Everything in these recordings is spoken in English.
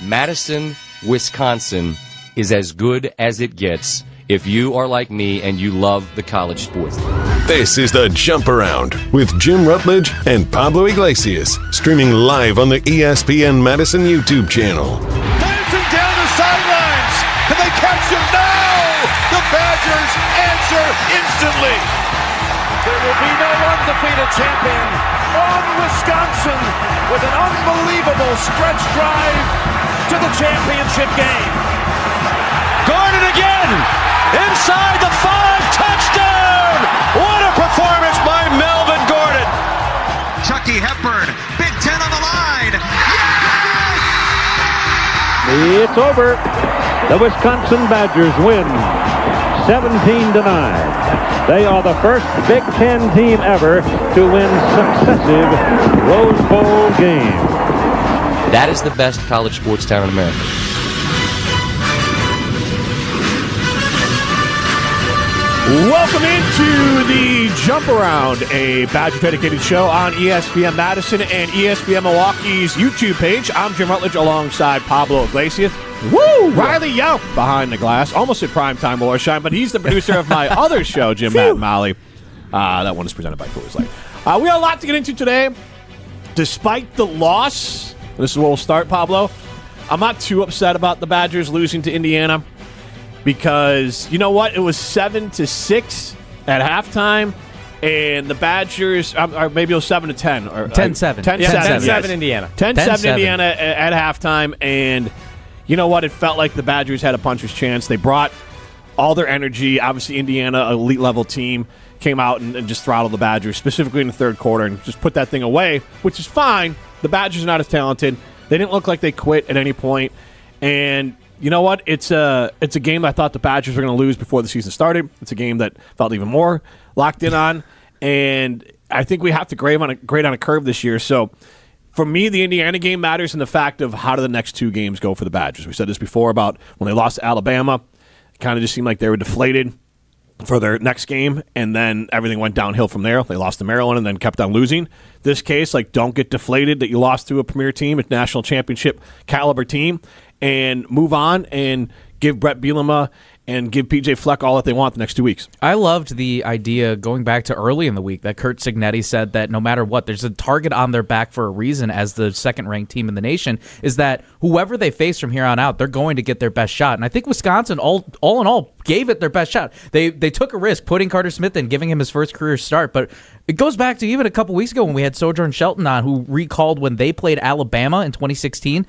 Madison, Wisconsin is as good as it gets if you are like me and you love the college sports. This is the Jump Around with Jim Rutledge and Pablo Iglesias, streaming live on the ESPN Madison YouTube channel. Dancing down the sidelines. Can they catch him? No! The Badgers answer instantly. There will be no undefeated champion on Wisconsin with an unbelievable stretch drive to the championship game. Gordon again! Inside the 5, touchdown! What a performance by Melvin Gordon! Chucky Hepburn, Big Ten on the line. Yes! It's over. The Wisconsin Badgers win 17-9. They are the first Big Ten team ever to win successive Rose Bowl games. That is the best college sports town in America. Welcome into the Jump Around, a Badger-dedicated show on ESPN Madison and ESPN Milwaukee's YouTube page. I'm Jim Rutledge alongside Pablo Iglesias. Woo! Riley Yelp behind the glass. Almost at primetime Warshine, but he's the producer of my other show, Jim, Matt, and Molly. That one is presented by Coors Light. We have a lot to get into today. Despite the loss, this is where we'll start, Pablo. I'm not too upset about the Badgers losing to Indiana. Because, you know what, it was 7-6 at halftime, and the Badgers, or maybe it was 7-10. Or 10-7. 10-7 Indiana. 10-7 Indiana at halftime, and you know what, it felt like the Badgers had a puncher's chance. They brought all their energy. Obviously, Indiana, elite-level team, came out and just throttled the Badgers, specifically in the third quarter, and just put that thing away, which is fine. The Badgers are not as talented. They didn't look like they quit at any point, and you know what? It's a game I thought the Badgers were going to lose before the season started. It's a game that felt even more locked in on, and I think we have to grade on a curve this year. So, for me, the Indiana game matters in the fact of how do the next two games go for the Badgers. We said this before about when they lost to Alabama. It kind of just seemed like they were deflated for their next game, and then everything went downhill from there. They lost to Maryland and then kept on losing. This case, don't get deflated that you lost to a premier team, a national championship caliber team, and move on and give Brett Bielema and give P.J. Fleck all that they want the next 2 weeks. I loved the idea going back to early in the week that Kurt Cignetti said that no matter what, there's a target on their back for a reason as the second-ranked team in the nation, is that whoever they face from here on out, they're going to get their best shot. And I think Wisconsin, all in all, gave it their best shot. They took a risk putting Carter Smith in, giving him his first career start, but it goes back to even a couple weeks ago when we had Sojourn Shelton on, who recalled when they played Alabama in 2016.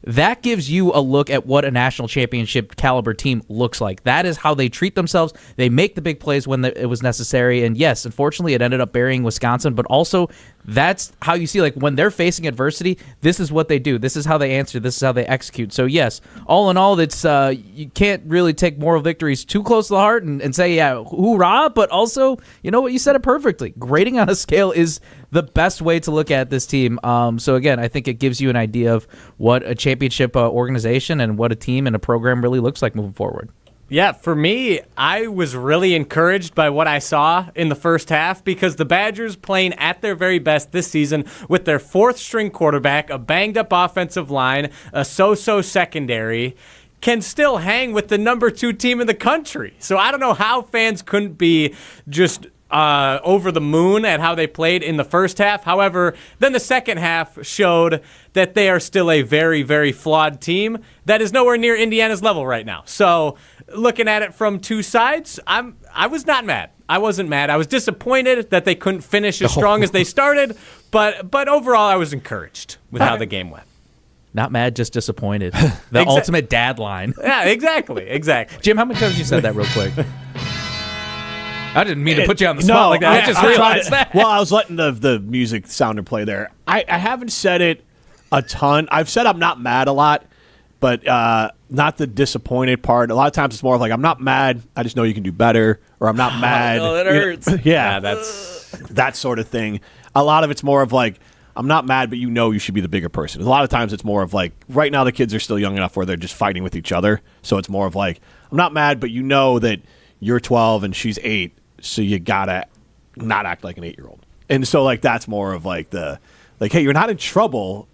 That gives you a look at what a national championship caliber team looks like. That is how they treat themselves. They make the big plays when it was necessary. And yes, unfortunately, it ended up burying Wisconsin. But also, that's how you see, when they're facing adversity, this is what they do. This is how they answer. This is how they execute. So yes, all in all, it's you can't really take moral victories too close to the heart and say, yeah, hoorah. But also, you know what? You said it perfectly. Grading on a scale is the best way to look at this team. So again, I think it gives you an idea of what a championship organization and what a team and a program really looks like moving forward. Yeah, for me, I was really encouraged by what I saw in the first half because the Badgers playing at their very best this season with their fourth-string quarterback, a banged-up offensive line, a so-so secondary, can still hang with the number 2 team in the country. So I don't know how fans couldn't be just over the moon at how they played in the first half. However, then the second half showed that they are still a very, very flawed team that is nowhere near Indiana's level right now. So looking at it from two sides, I was not mad. I wasn't mad. I was disappointed that they couldn't finish as strong as they started, but overall I was encouraged with how the game went. Not mad, just disappointed. The ultimate dad line. Yeah, exactly. Jim, how many times you said that real quick? I didn't mean to put you on the spot like that. I just realized that. Well, I was letting the music sounder play there. I haven't said it a ton. I've said I'm not mad a lot, but not the disappointed part. A lot of times it's more of I'm not mad. I just know you can do better, or I'm not mad. Oh, that hurts. Yeah, that's that sort of thing. A lot of it's more of I'm not mad, but you should be the bigger person. A lot of times it's more of right now the kids are still young enough where they're just fighting with each other. So it's more of I'm not mad, but you know that you're 12 and she's 8. So you gotta not act like an 8-year-old, and so that's more of hey, you're not in trouble,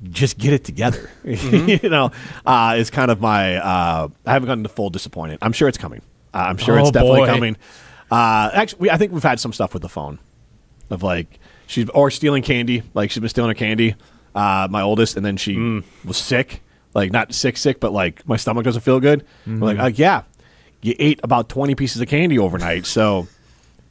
just get it together. Is kind of my. I haven't gotten to full disappointed. I'm sure it's coming. I'm sure it's definitely coming. Actually, I think we've had some stuff with the phone of like or stealing candy. Like she's been stealing her candy. My oldest, and then she was sick. Like not sick, but like my stomach doesn't feel good. We're like, yeah, you ate about 20 pieces of candy overnight, so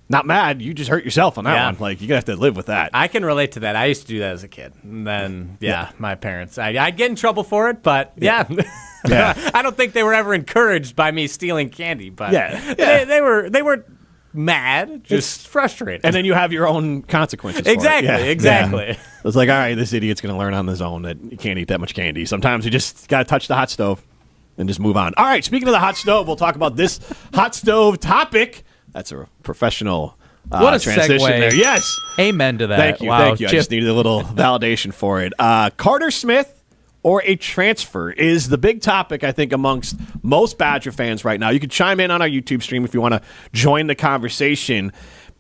not mad. You just hurt yourself on that one. Like you're gonna have to live with that. I can relate to that. I used to do that as a kid. And then my parents. I'd get in trouble for it, but I don't think they were ever encouraged by me stealing candy. But they were mad, just frustrated. And then you have your own consequences. Exactly, for it. exactly. Yeah. It's like, all right, this idiot's going to learn on his own that you can't eat that much candy. Sometimes you just got to touch the hot stove and just move on. All right, speaking of the hot stove, we'll talk about this hot stove topic. That's a professional what a transition segue. there. Yes. Amen to that. Thank you. Wow, Thank you. Chip. I just needed a little validation for it. Carter Smith or a transfer is the big topic, I think, amongst most Badger fans right now. You can chime in on our YouTube stream if you want to join the conversation.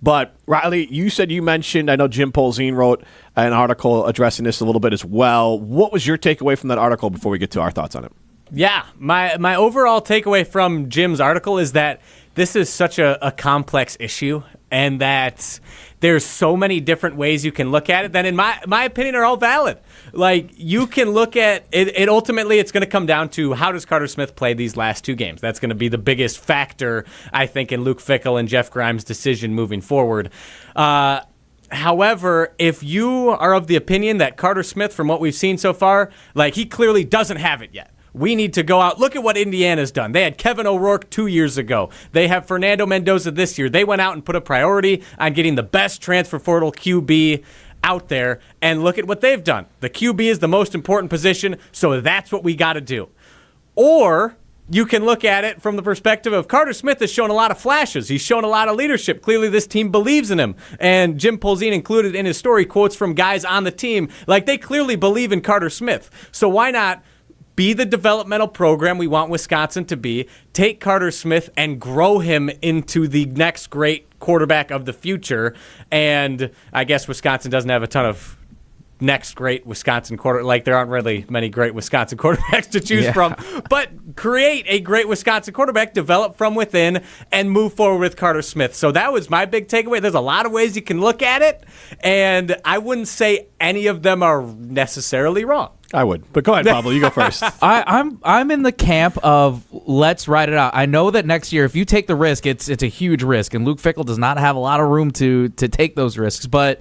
But, Riley, you said you mentioned, I know Jim Polzin wrote an article addressing this a little bit as well. What was your takeaway from that article before we get to our thoughts on it? Yeah, my overall takeaway from Jim's article is that this is such a complex issue and that there's so many different ways you can look at it that, in my opinion, are all valid. Like, you can look at it ultimately, it's going to come down to how does Carter Smith play these last two games. That's going to be the biggest factor, I think, in Luke Fickell and Jeff Grimes' decision moving forward. However, if you are of the opinion that Carter Smith, from what we've seen so far, like, he clearly doesn't have it yet. We need to go out. Look at what Indiana's done. They had Kevin O'Rourke 2 years ago. They have Fernando Mendoza this year. They went out and put a priority on getting the best transfer portal QB out there, and look at what they've done. The QB is the most important position, so that's what we got to do. Or you can look at it from the perspective of Carter Smith has shown a lot of flashes. He's shown a lot of leadership. Clearly, this team believes in him. And Jim Polzin included in his story quotes from guys on the team. Like, they clearly believe in Carter Smith. So why not be the developmental program we want Wisconsin to be, take Carter Smith and grow him into the next great quarterback of the future? And I guess Wisconsin doesn't have a ton of next great Wisconsin like there aren't really many great Wisconsin quarterbacks to choose from, but create a great Wisconsin quarterback, develop from within, and move forward with Carter Smith. So that was my big takeaway. There's a lot of ways you can look at it, and I wouldn't say any of them are necessarily wrong. I would, but go ahead, Pablo. You go first. I'm in the camp of let's ride it out. I know that next year, if you take the risk, it's a huge risk, and Luke Fickell does not have a lot of room to take those risks. But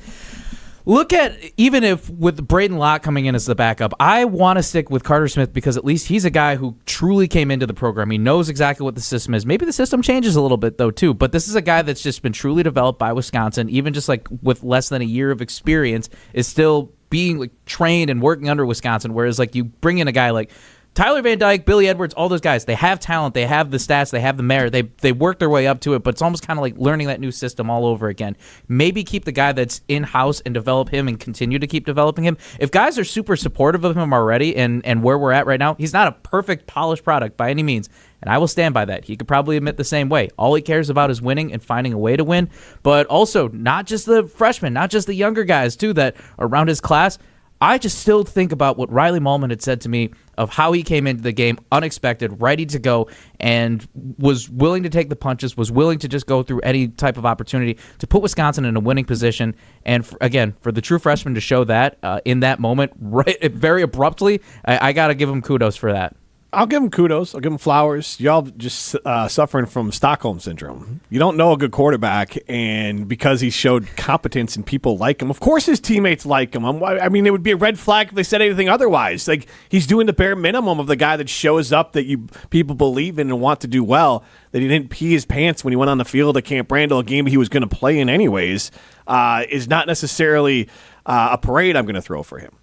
look at, even if with Braden Lott coming in as the backup, I want to stick with Carter Smith because at least he's a guy who truly came into the program. He knows exactly what the system is. Maybe the system changes a little bit, though, too. But this is a guy that's just been truly developed by Wisconsin, even just like with less than a year of experience, is still being like trained and working under Wisconsin. Whereas like you bring in a guy like Tyler Van Dyke, Billy Edwards, all those guys, they have talent, they have the stats, they have the merit, they work their way up to it, but it's almost kind of like learning that new system all over again. Maybe keep the guy that's in-house and develop him and continue to keep developing him. If guys are super supportive of him already and where we're at right now, he's not a perfect polished product by any means, and I will stand by that. He could probably admit the same way. All he cares about is winning and finding a way to win, but also not just the freshmen, not just the younger guys too that are around his class. I just still think about what Riley Mullman had said to me of how he came into the game unexpected, ready to go, and was willing to take the punches, was willing to just go through any type of opportunity to put Wisconsin in a winning position. And again, for the true freshman to show that in that moment, right, very abruptly, I got to give him kudos for that. I'll give him kudos. I'll give him flowers. Y'all just suffering from Stockholm Syndrome. You don't know a good quarterback, and because he showed competence and people like him, of course his teammates like him. I mean, it would be a red flag if they said anything otherwise. Like, he's doing the bare minimum of the guy that shows up that people believe in and want to do well, that he didn't pee his pants when he went on the field at Camp Randall, a game he was going to play in anyways, is not necessarily a parade I'm going to throw for him.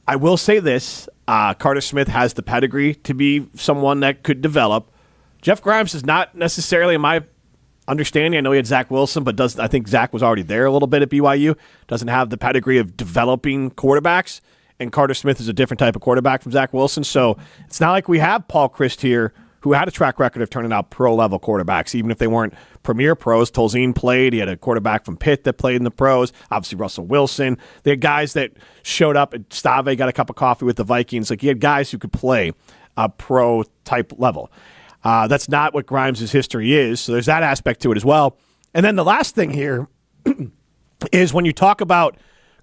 I will say this. Carter Smith has the pedigree to be someone that could develop. Jeff Grimes is not necessarily, in my understanding, I know he had Zach Wilson, but I think Zach was already there a little bit at BYU, doesn't have the pedigree of developing quarterbacks, and Carter Smith is a different type of quarterback from Zach Wilson, so it's not like we have Paul Christ here who had a track record of turning out pro-level quarterbacks, even if they weren't premier pros. Tolzien played. He had a quarterback from Pitt that played in the pros. Obviously, Russell Wilson. They had guys that showed up. Stave got a cup of coffee with the Vikings. Like, he had guys who could play a pro-type level. That's not what Grimes' history is, so there's that aspect to it as well. And then the last thing here is when you talk about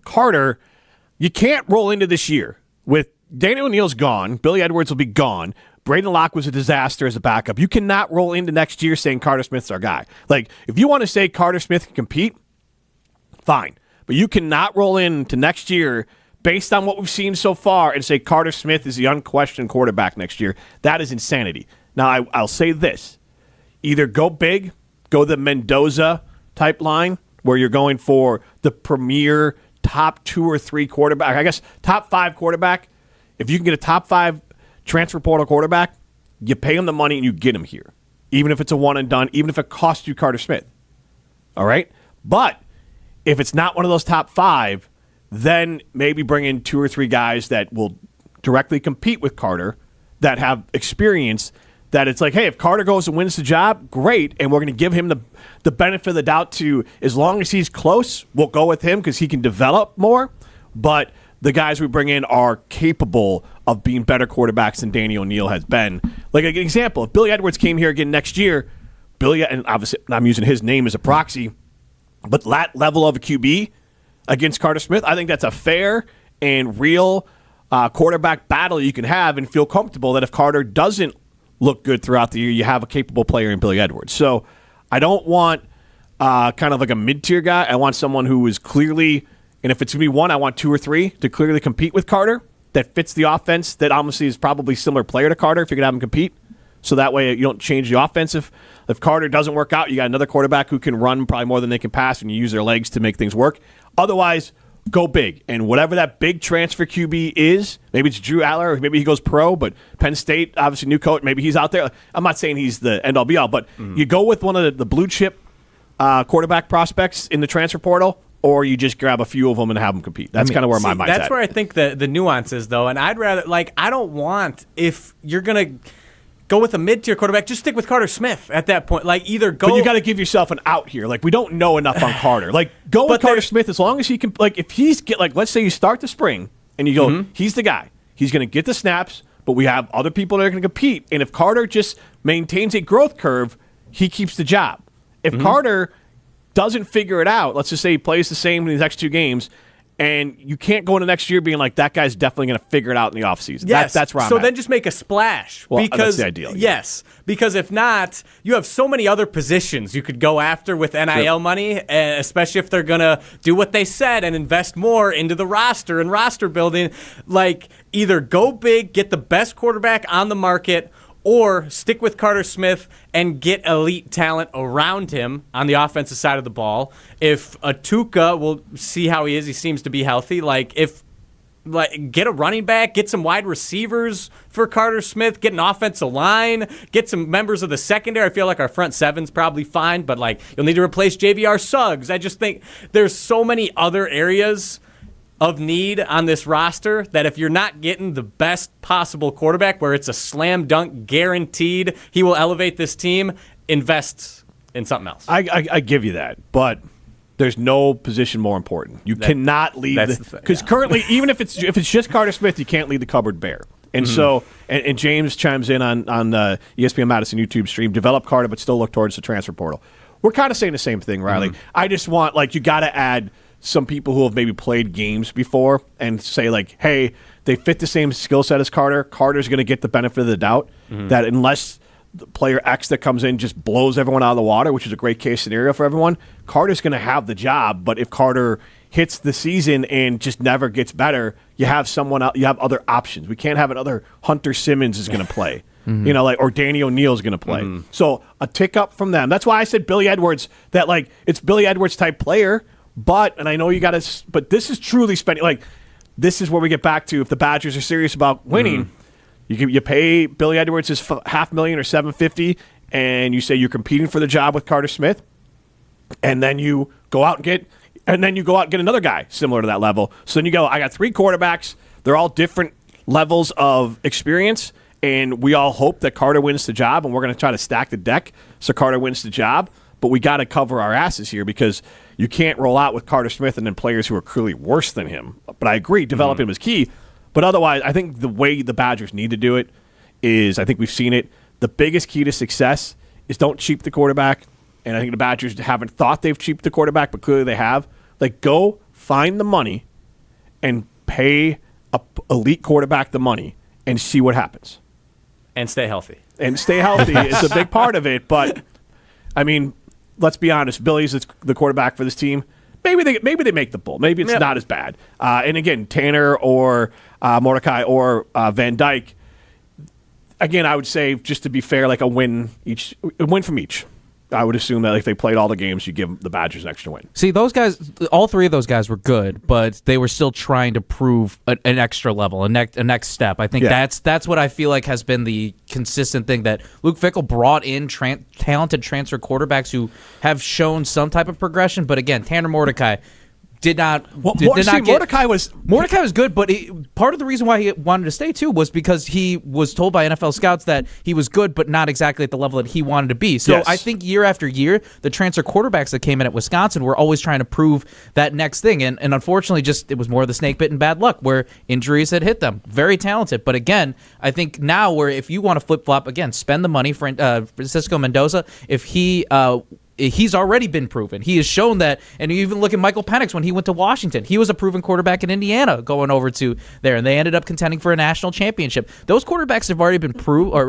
Carter, you can't roll into this year with Daniel O'Neal's gone. Billy Edwards will be gone. Braden Locke was a disaster as a backup. You cannot roll into next year saying Carter Smith's our guy. Like, if you want to say Carter Smith can compete, fine. But you cannot roll into next year based on what we've seen so far and say Carter Smith is the unquestioned quarterback next year. That is insanity. Now, I'll say this. Either go big, go the Mendoza-type line, where you're going for the premier top 2 or 3 quarterback. I guess top 5 quarterback. If you can get a top 5 transfer portal quarterback, you pay him the money and you get him here. Even if it's a one and done, even if it costs you Carter Smith. All right? But if it's not one of those top 5, then maybe bring in 2 or 3 guys that will directly compete with Carter, that have experience, that it's like, hey, if Carter goes and wins the job, great, and we're going to give him the benefit of the doubt to, as long as he's close, we'll go with him because he can develop more. But the guys we bring in are capable of being better quarterbacks than Danny O'Neal has been. Like an example, if Billy Edwards came here again next year, and obviously I'm using his name as a proxy, but that level of a QB against Carter Smith, I think that's a fair and real quarterback battle you can have and feel comfortable that if Carter doesn't look good throughout the year, you have a capable player in Billy Edwards. So I don't want kind of like a mid-tier guy. I want someone who is clearly, and if it's going to be one, I want 2 or 3 to clearly compete with Carter that fits the offense, that obviously is probably a similar player to Carter if you're going to have him compete. So that way you don't change the offense. If Carter doesn't work out, you got another quarterback who can run probably more than they can pass, and you use their legs to make things work. Otherwise, go big. And whatever that big transfer QB is, maybe it's Drew Aller, or maybe he goes pro, but Penn State, obviously new coach, maybe he's out there. I'm not saying he's the end-all be-all, but you go with one of the blue-chip quarterback prospects in the transfer portal, or you just grab a few of them and have them compete. That's kind of where my mind's at. That's where I think the nuance is, though. And I'd rather, I don't want, if you're going to go with a mid-tier quarterback, just stick with Carter Smith at that point. Either go. But you got to give yourself an out here. We don't know enough on Carter. Go with Carter Smith as long as he can. If he's let's say you start the spring and you go, he's the guy. He's going to get the snaps, but we have other people that are going to compete. And if Carter just maintains a growth curve, he keeps the job. If Carter doesn't figure it out, let's just say he plays the same in these next 2 games, and you can't go into next year being like, that guy's definitely going to figure it out in the offseason. Yes. That's where I'm so at. then just make a splash. Well, because, that's the ideal. Yes. Because if not, you have so many other positions you could go after with NIL money, especially if they're going to do what they said and invest more into the roster and roster building. Either go big, get the best quarterback on the market, or stick with Carter Smith and get elite talent around him on the offensive side of the ball. If Atuka, we'll see how he is. He seems to be healthy. Get a running back, get some wide receivers for Carter Smith, get an offensive line, get some members of the secondary. I feel like our front seven's probably fine, but you'll need to replace JVR Suggs. I just think there's so many other areas of need on this roster that if you're not getting the best possible quarterback where it's a slam dunk guaranteed he will elevate this team, invest in something else. I give you that, but there's no position more important. You cannot lead because currently, even if it's just Carter Smith, you can't lead the cupboard bare. And so, and James chimes in on the ESPN Madison YouTube stream, develop Carter, but still look towards the transfer portal. We're kind of saying the same thing, Riley. I just want, you got to add some people who have maybe played games before and say, hey, they fit the same skill set as Carter. Carter's going to get the benefit of the doubt that unless the player X that comes in just blows everyone out of the water, which is a great case scenario for everyone, Carter's going to have the job. But if Carter hits the season and just never gets better, you have someone else, you have other options. We can't have another Hunter Simmons is going to play. Or Danny O'Neal's going to play. So a tick up from them. That's why I said Billy Edwards, that it's Billy Edwards type player. But, and I know you got to, but this is truly spending, this is where we get back to, if the Badgers are serious about winning, you pay Billy Edwards his $500,000 or $750,000, and you say you're competing for the job with Carter Smith, and then you go out and get another guy similar to that level. So then you go, I got 3 quarterbacks, they're all different levels of experience, And we all hope that Carter wins the job, and we're going to try to stack the deck so Carter wins the job. But we got to cover our asses here because you can't roll out with Carter Smith and then players who are clearly worse than him. But I agree, developing him is key. But otherwise, I think the way the Badgers need to do it is, I think we've seen it, the biggest key to success is don't cheap the quarterback. And I think the Badgers haven't thought they've cheaped the quarterback, but clearly they have. Like, go find the money and pay a elite quarterback the money and see what happens. And stay healthy. And stay healthy is a big part of it. But, I mean, let's be honest. Billy's the quarterback for this team. Maybe they make the bowl. Maybe it's not as bad. And, again, Tanner or Mordecai or Van Dyke, again, I would say, just to be fair, like a win from each. I would assume that if they played all the games, you give the Badgers an extra win. See, those guys, all three of those guys were good, but they were still trying to prove an extra level, a next step. I think that's what I feel like has been the consistent thing, that Luke Fickell brought in talented transfer quarterbacks who have shown some type of progression. But again, Tanner Mordecai did not get. Mordecai was good, but part of the reason why he wanted to stay too was because he was told by NFL scouts that he was good, but not exactly at the level that he wanted to be. So I think year after year, the transfer quarterbacks that came in at Wisconsin were always trying to prove that next thing, and unfortunately, it was more of the snake bit and bad luck where injuries had hit them. Very talented, but again, I think now where if you want to flip flop again, spend the money for Francisco Mendoza. If he's already been proven. He has shown that, and you even look at Michael Penix when he went to Washington. He was a proven quarterback in Indiana going over to there, and they ended up contending for a national championship. Those quarterbacks have already been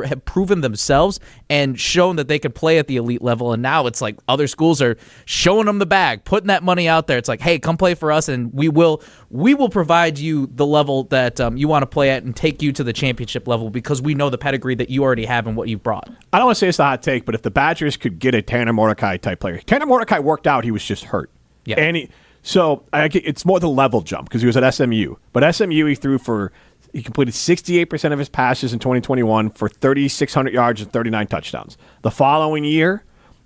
have proven themselves and shown that they could play at the elite level, and now it's like other schools are showing them the bag, putting that money out there. It's like, hey, come play for us, and we will provide you the level that you want to play at and take you to the championship level because we know the pedigree that you already have and what you've brought. I don't want to say it's a hot take, but if the Badgers could get a Tanner Mordecai type player. Tanner Mordecai worked out. He was just hurt. Yeah. And it's more the level jump because he was at SMU. But SMU, he completed 68% of his passes in 2021 for 3,600 yards and 39 touchdowns. The following year,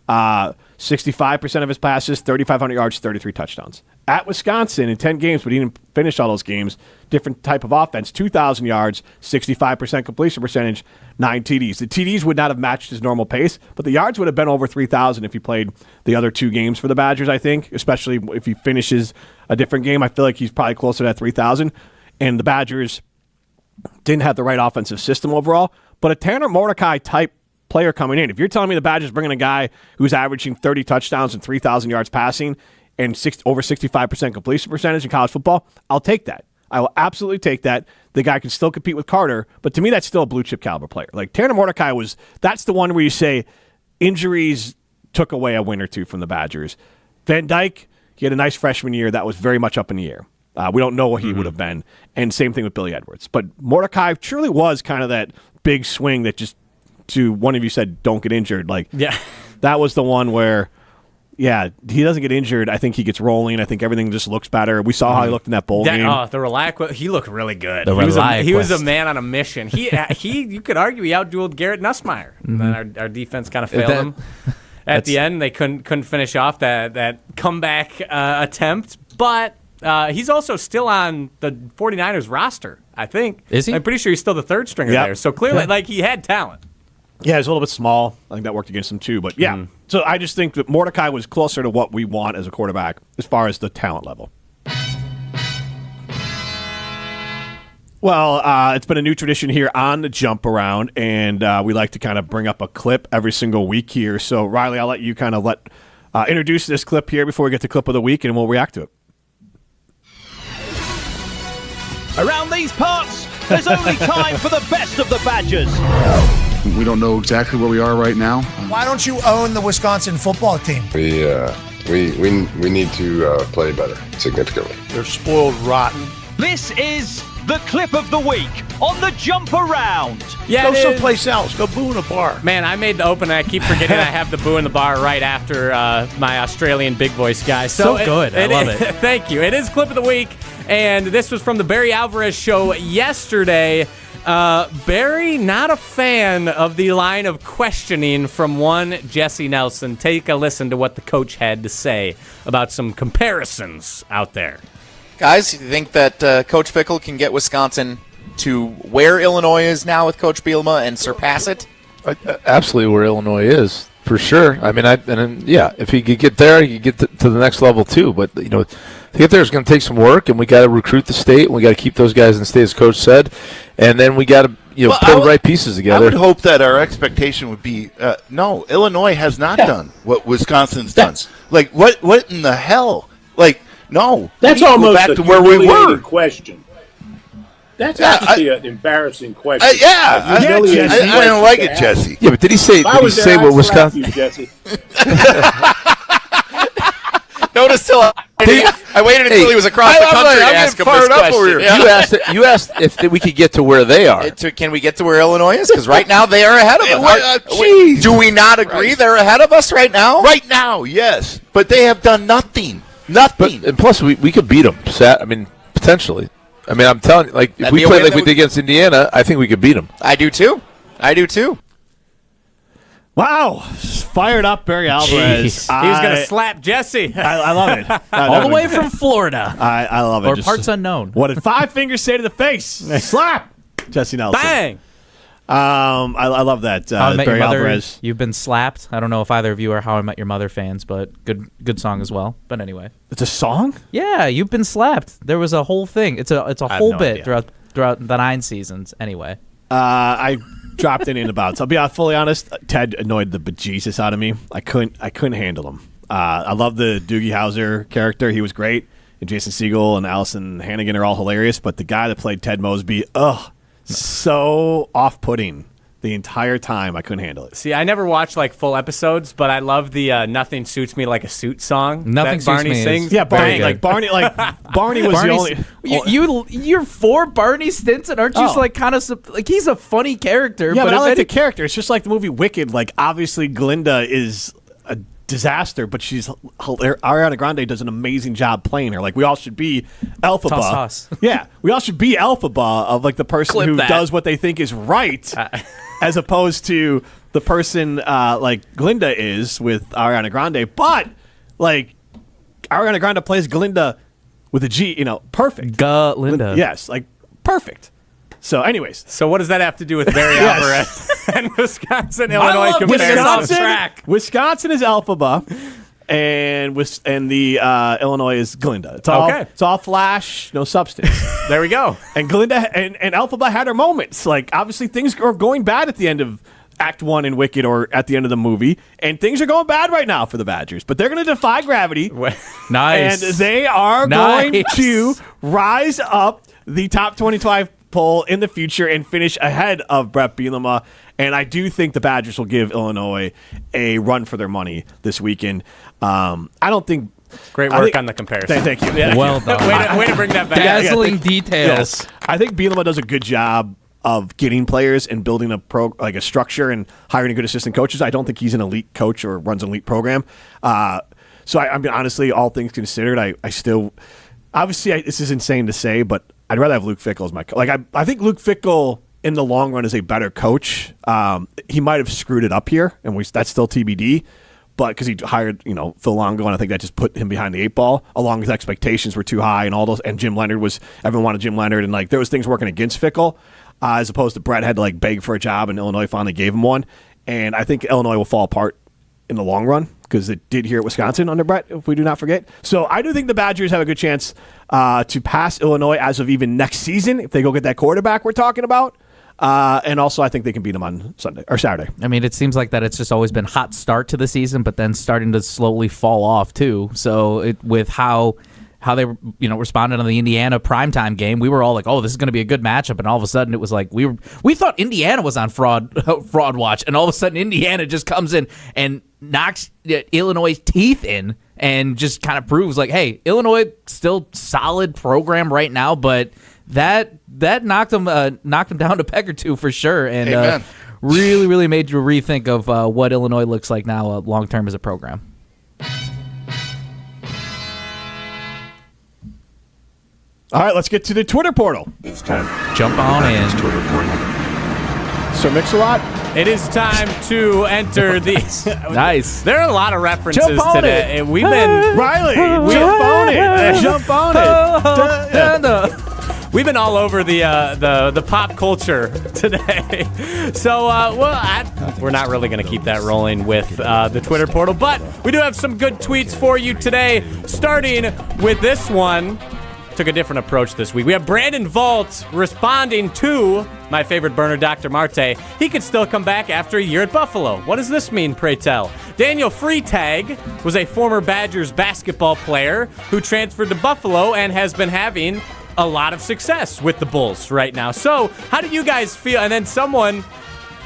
65% of his passes, 3,500 yards, 33 touchdowns. At Wisconsin in 10 games, but he didn't finish all those games, different type of offense, 2,000 yards, 65% completion percentage, 9 TDs. The TDs would not have matched his normal pace, but the yards would have been over 3,000 if he played the other 2 games for the Badgers, I think, especially if he finishes a different game. I feel like he's probably closer to that 3,000. And the Badgers didn't have the right offensive system overall, but a Tanner Mordecai type player coming in. If you're telling me the Badgers bringing a guy who's averaging 30 touchdowns and 3,000 yards passing and over 65% completion percentage in college football, I'll take that. I will absolutely take that. The guy can still compete with Carter, but to me, that's still a blue chip caliber player. Like Tanner Mordecai that's the one where you say injuries took away a win or two from the Badgers. Van Dyke, he had a nice freshman year that was very much up in the air. We don't know what he would have been. And same thing with Billy Edwards. But Mordecai truly was kind of that big swing that just, to one of you said, don't get injured. That was the one where, he doesn't get injured. I think he gets rolling. I think everything just looks better. We saw how he looked in that bowl game. The Reliaq, he looked really good. He was a man on a mission. You could argue he outdueled Garrett Nussmeier. And then our defense kind of failed him. At the end, they couldn't finish off that comeback attempt. But he's also still on the 49ers roster, I think. Is he? I'm pretty sure he's still the third stringer there. So clearly, he had talent. Yeah, he's a little bit small. I think that worked against him too. But so I just think that Mordecai was closer to what we want as a quarterback as far as the talent level. Well, it's been a new tradition here on the Jump Around, and we like to kind of bring up a clip every single week here. So, Riley, I'll let you kind of introduce this clip here before we get to clip of the week, and we'll react to it. Around these parts, there's only time for the best of the Badgers. We don't know exactly where we are right now. Why don't you own the Wisconsin football team? We need to play better significantly. They're spoiled rotten. This is the clip of the week on the Jump Around. Yeah, go someplace else. Go boo in a bar. Man, I made the open. I keep forgetting I have the boo in the bar right after my Australian big voice guy. So good. I love it. Thank you. It is clip of the week, and this was from the Barry Alvarez show yesterday. Barry, not a fan of the line of questioning from one Jesse Nelson. Take a listen to what the coach had to say about some comparisons out there. Guys, you think that Coach Fickell can get Wisconsin to where Illinois is now with Coach Bielema and surpass it? Absolutely where Illinois is, for sure. I mean, if he could get there, he could get to the next level too. But, to get there is going to take some work, and we got to recruit the state, and we got to keep those guys in the state, as Coach said. And then we got to, pull the right pieces together. I would hope that our expectation would be, no, Illinois has not done what Wisconsin's done. Like, what in the hell? Like, no. That's almost back to where we were. Question. That's actually an embarrassing question. I don't like it, Jesse. Yeah, but did he say what Wisconsin? You, Jesse. Notice till I waited until he was across the country to ask him this question. Yeah. You asked if we could get to where they are. Can we get to where Illinois is? Because right now they are ahead of us. Do we not agree they're ahead of us right now? Right now, yes. But they have done nothing. Nothing. And plus, we could beat them. Potentially. I mean, I'm telling you, if we play like we did against Indiana, I think we could beat them. I do too. Wow. Fired up Barry Alvarez. He's going to slap Jesse. I love it. All the way from Florida. I love it. Or parts unknown. What did Five Fingers say to the face? Slap! Jesse Nelson. Bang! I love that. How I Met Barry Your Mother, Alvarez. You've been slapped. I don't know if either of you are How I Met Your Mother fans, but good song as well. But anyway. It's a song? Yeah, You've Been Slapped. There was a whole thing. It's a whole bit throughout the 9 seasons. Anyway. I dropped in about. So I'll be fully honest. Ted annoyed the bejesus out of me. I couldn't handle him. I love the Doogie Howser character. He was great. And Jason Segel and Allison Hannigan are all hilarious. But the guy that played Ted Mosby, so off-putting the entire time. I couldn't handle it. See, I never watched full episodes, but I love the "Nothing Suits Me Like a Suit" song. Nothing that Barney suits me sings. Yeah, Barney. Barney was the only. You're for Barney Stinson, aren't you? Kind of he's a funny character. Yeah, but I like the character. It's just like the movie Wicked. Obviously, Glinda is a disaster, but she's Ariana Grande does an amazing job playing her. We all should be Elphaba. Yeah, we all should be Elphaba of the person who does what they think is right, as opposed to the person Glinda is with Ariana Grande. But Ariana Grande plays Glinda with a G. Perfect. Glinda. Yes, perfect. So, anyways. So, what does that have to do with Barry Alvarez and Wisconsin, Illinois comparison? Wisconsin is Elphaba, and the Illinois is Glinda. It's all, It's all flash, no substance. There we go. And Glinda and Elphaba had her moments. Obviously, things are going bad at the end of Act 1 in Wicked or at the end of the movie, and things are going bad right now for the Badgers. But they're going to defy gravity. Nice. And they are going to rise up the top 25 poll in the future and finish ahead of Brett Bielema. And I do think the Badgers will give Illinois a run for their money this weekend. I don't think... Great work on the comparison. Thank you. Yeah. Well done. Way to bring that back. Dazzling details. Yes. I think Bielema does a good job of getting players and building a structure and hiring good assistant coaches. I don't think he's an elite coach or runs an elite program. So I mean, honestly, all things considered, I still... Obviously, this is insane to say, but I'd rather have Luke Fickell as my coach. I think Luke Fickell in the long run is a better coach. He might have screwed it up here, and that's still TBD. But because he hired Phil Longo, and I think that just put him behind the 8 ball. Along with expectations were too high, and all those. And Jim Leonard everyone wanted Jim Leonard, and there was things working against Fickell, as opposed to Brett had to beg for a job, and Illinois finally gave him one. And I think Illinois will fall apart in the long run, because it did here at Wisconsin under Brett, if we do not forget. So I do think the Badgers have a good chance to pass Illinois as of even next season if they go get that quarterback we're talking about. And also I think they can beat them on Sunday or Saturday. I mean, it seems like that it's just always been hot start to the season, but then starting to slowly fall off too. So with how they responded on the Indiana primetime game, we were all like, oh, this is going to be a good matchup, and all of a sudden it was like we thought Indiana was on fraud watch, and all of a sudden Indiana just comes in and knocks Illinois' teeth in and just kind of proves hey, Illinois still solid program right now, but that knocked them down a peg or two for sure, and really, really made you rethink of what Illinois looks like now long term as a program. All right, let's get to the Twitter portal. It's time. Jump on in. Twitter portal. Sir Mix-a-Lot. It is time to enter the... Nice. There are a lot of references today. We've been... Riley, jump on it. Jump on it. we've been all over the pop culture today. So, we're not really going to keep that rolling with the Twitter portal, but we do have some good tweets for you today, starting with this one. Took a different approach this week. We have Brandon Vault responding to my favorite burner, Dr. Marte. He could still come back after a year at Buffalo. What does this mean, pray tell? Daniel Freetag was a former Badgers basketball player who transferred to Buffalo and has been having a lot of success with the Bulls right now. So how do you guys feel? And then someone,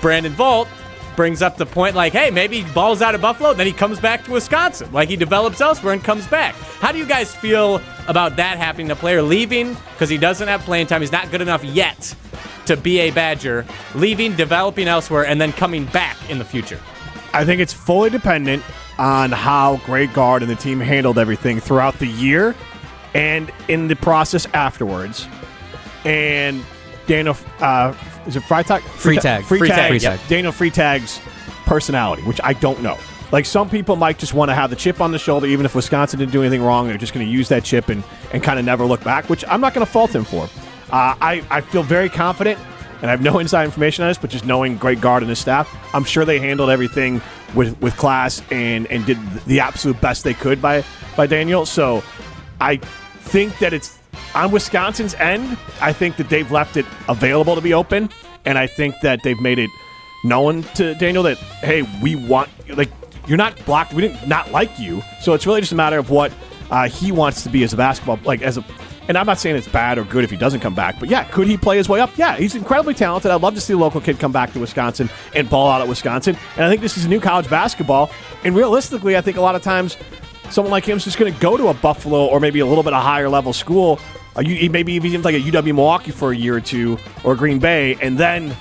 Brandon Vault, brings up the point like, hey, maybe he balls out of Buffalo, then he comes back to Wisconsin. Like he develops elsewhere and comes back. How do you guys feel about that happening? The player leaving because he doesn't have playing time. He's not good enough yet to be a Badger. Leaving, developing elsewhere, and then coming back in the future. I think it's fully dependent on how Greg Gard and the team handled everything throughout the year and in the process afterwards. And Daniel, is it Freitag? Freetag. Yeah. Daniel Freetag's personality, which I don't know. Like, some people might just want to have the chip on the shoulder, even if Wisconsin didn't do anything wrong. They're just going to use that chip and kind of never look back, which I'm not going to fault him for. I feel very confident, and I have no inside information on this, but just knowing Greg Gard and his staff, I'm sure they handled everything with class and did the absolute best they could by Daniel. So I think that it's on Wisconsin's end. I think that they've left it available to be open, and I think that they've made it known to Daniel that, hey, we want, like, you're not blocked. We didn't not like you. So it's really just a matter of what he wants to be as a basketball, and I'm not saying it's bad or good if he doesn't come back, but yeah, could he play his way up? Yeah, he's incredibly talented. I'd love to see a local kid come back to Wisconsin and ball out at Wisconsin. And I think this is new college basketball. And realistically, I think a lot of times someone like him is just going to go to a Buffalo or maybe a little bit of higher level school, maybe even like a UW Milwaukee for a year or two, or Green Bay, and then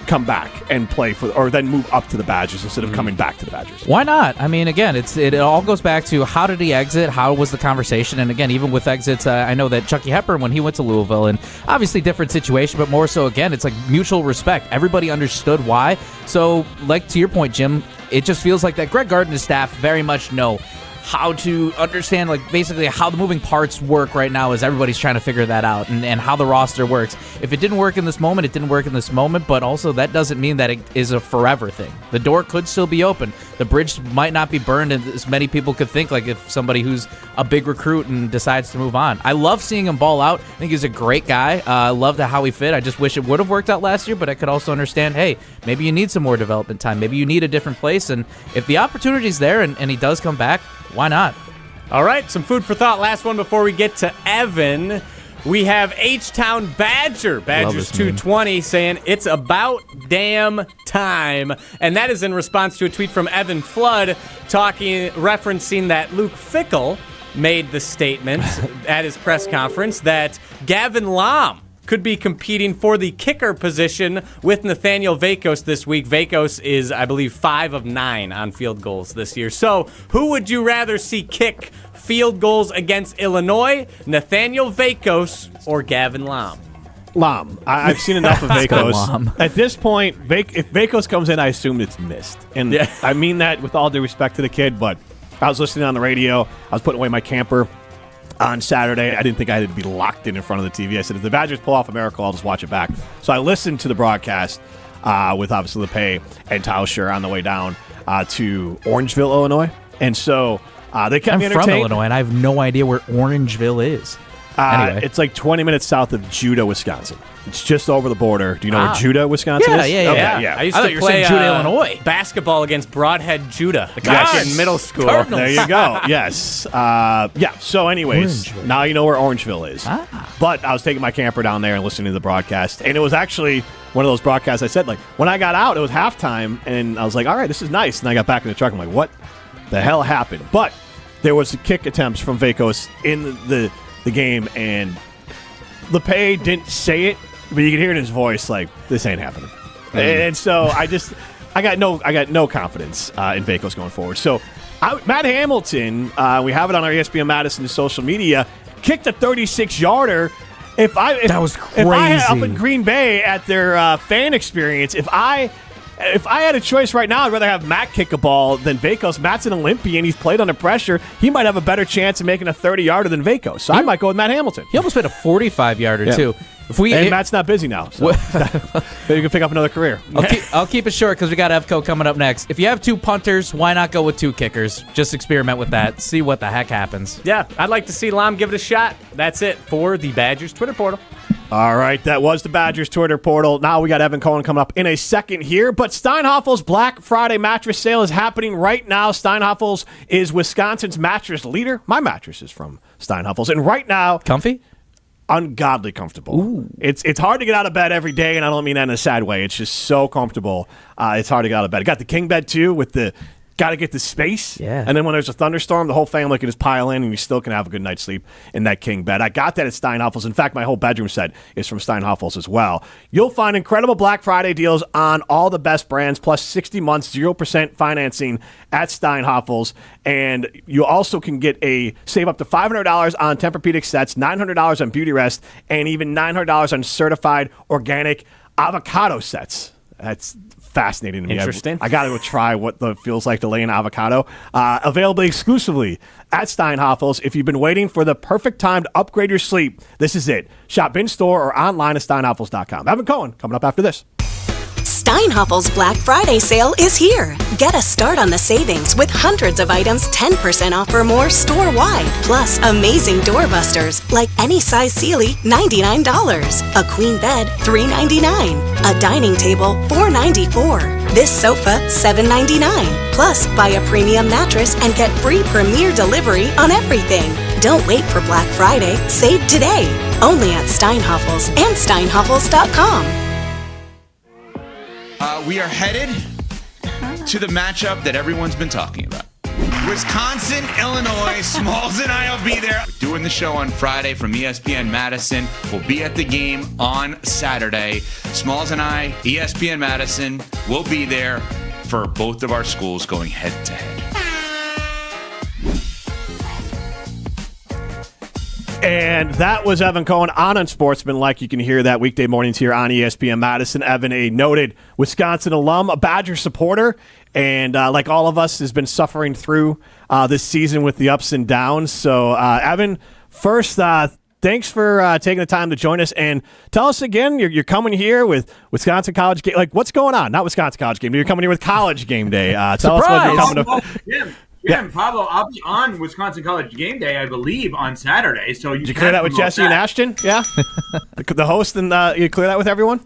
come back and play or then move up to the Badgers instead of coming back to the Badgers. Why not? I mean, again, it all goes back to how did he exit? How was the conversation? And again, even with exits, I know that Chucky Hepburn, when he went to Louisville, and obviously different situation, but more so, again, it's like mutual respect. Everybody understood why. So, like to your point, Jim, it just feels like that Greg Gard and his staff very much know how to understand, like, basically how the moving parts work right now as everybody's trying to figure that out, and how the roster works. If it didn't work in this moment, it didn't work in this moment, but also that doesn't mean that it is a forever thing. The door could still be open. The bridge might not be burned as many people could think, like if somebody who's a big recruit and decides to move on. I love seeing him ball out. I think he's a great guy. I love how he fit. I just wish it would have worked out last year, but I could also understand, hey, maybe you need some more development time. Maybe you need a different place, and if the opportunity's there and he does come back, why not? All right, some food for thought. Last one before we get to Evan. We have H-Town Badgers 220 saying it's about damn time. And that is in response to a tweet from Evan Flood referencing that Luke Fickell made the statement at his press conference that Gavin Lom could be competing for the kicker position with Nathaniel Vakos this week. Vakos is, I believe, 5 of 9 on field goals this year. So who would you rather see kick field goals against Illinois, Nathaniel Vakos or Gavin Lom? Lom. I've seen enough of Vakos. At this point, if Vakos comes in, I assume it's missed. And yeah. I mean that with all due respect to the kid, but I was listening on the radio. I was putting away my camper on Saturday. I didn't think I had to be locked in front of the TV. I said, if the Badgers pull off a miracle, I'll just watch it back. So I listened to the broadcast with obviously LePay and Tauscher on the way down to Orangeville, Illinois. And so they kept me entertained. I'm from Illinois, and I have no idea where Orangeville is. Anyway. It's like 20 minutes south of Judah, Wisconsin. It's just over the border. Do you know where Judah, Wisconsin is? Yeah. I used to play Judah, Illinois. Basketball against Broadhead, Judah. Back in middle school. Cardinals. There you go. Yes. So anyways, now you know where Orangeville is. But I was taking my camper down there and listening to the broadcast. And it was actually one of those broadcasts I said, like, when I got out, it was halftime. And I was like, all right, this is nice. And I got back in the truck. I'm like, what the hell happened? But there was kick attempts from Vakos in the game. And LePay didn't say it, but you could hear it in his voice, like, this ain't happening. And so I got no confidence in Vakos going forward. So Matt Hamilton, we have it on our ESPN Madison social media, kicked a 36-yarder. That was crazy. If I up in Green Bay at their fan experience, if I if I had a choice right now, I'd rather have Matt kick a ball than Vakos. Matt's an Olympian. He's played under pressure. He might have a better chance of making a 30-yarder than Vakos. So I might go with Matt Hamilton. He almost made a 45-yarder, too. Matt's not busy now, so maybe you can pick up another career. I'll keep it short because we got Evco coming up next. If you have 2 punters, why not go with 2 kickers? Just experiment with that. See what the heck happens. Yeah, I'd like to see Lam give it a shot. That's it for the Badgers Twitter portal. All right, that was the Badgers Twitter portal. Now we got Evan Cohen coming up in a second here. But Steinhaffel's Black Friday mattress sale is happening right now. Steinhaffel's is Wisconsin's mattress leader. My mattress is from Steinhaffel's. And right now... Comfy? Ungodly comfortable. Ooh. It's hard to get out of bed every day, and I don't mean that in a sad way. It's just so comfortable. It's hard to get out of bed. I got the king bed, too, with the... Got to get the space. Yeah. And then when there's a thunderstorm, the whole family can just pile in and you still can have a good night's sleep in that king bed. I got that at Steinhaffel's. In fact, my whole bedroom set is from Steinhaffel's as well. You'll find incredible Black Friday deals on all the best brands, plus 60 months, 0% financing at Steinhaffel's. And you also can save up to $500 on Tempur-Pedic sets, $900 on Beauty Rest, and even $900 on certified organic avocado sets. That's fascinating to me. Interesting. I got to go try what it feels like to lay an avocado. Available exclusively at Steinhaffel's. If you've been waiting for the perfect time to upgrade your sleep, this is it. Shop in-store or online at steinhaffels.com. Evan Cohen coming up after this. Steinhaffel's Black Friday sale is here. Get a start on the savings with hundreds of items 10% off or more store-wide. Plus, amazing doorbusters like any size Sealy, $99. A queen bed, $399. A dining table, $494. This sofa, $799. Plus, buy a premium mattress and get free premier delivery on everything. Don't wait for Black Friday. Save today. Only at Steinhaffel's and steinhaffels.com. We are headed to the matchup that everyone's been talking about. Wisconsin, Illinois. Smalls and I will be there. We're doing the show on Friday from ESPN Madison. We'll be at the game on Saturday. Smalls and I, ESPN Madison, will be there for both of our schools going head-to-head. And that was Evan Cohen on Unsportsmanlike. You can hear that weekday mornings here on ESPN Madison. Evan, a noted Wisconsin alum, a Badger supporter, and like all of us, has been suffering through this season with the ups and downs. So, Evan, first, thanks for taking the time to join us. And tell us again, you're coming here with Wisconsin College Game. Like, what's going on? Not Wisconsin College Game Day. You're coming here with College Game Day. Tell us what you're coming to. Yeah, Pablo, I'll be on Wisconsin College Game Day, I believe, on Saturday. So Did you clear that with Jesse and Ashton? Yeah, the host, and you clear that with everyone.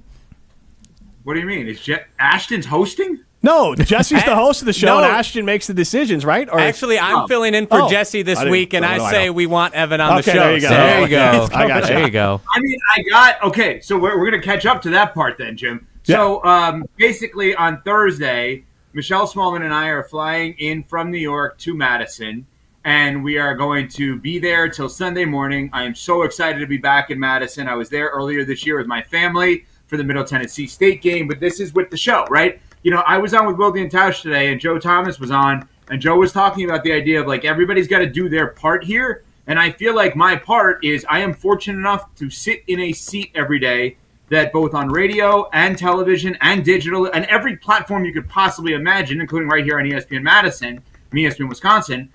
What do you mean? Is Ashton's hosting? No, Jesse's the host of the show, and Ashton makes the decisions, right? Or actually, I'm filling in for Jesse this week, and I say we want Evan on the show. There you go. There you go. I got you. There you go. I mean, so we're going to catch up to that part then, Jim. So basically on Thursday, Michelle Smallman and I are flying in from New York to Madison, and we are going to be there till Sunday morning. I am so excited to be back in Madison. I was there earlier this year with my family for the Middle Tennessee State game, but this is with the show, right? You know, I was on with Wildy and Tausch today, and Joe Thomas was on, and Joe was talking about the idea of, like, everybody's got to do their part here, and I feel like my part is I am fortunate enough to sit in a seat every day that both on radio and television and digital and every platform you could possibly imagine, including right here on ESPN Madison, ESPN Wisconsin,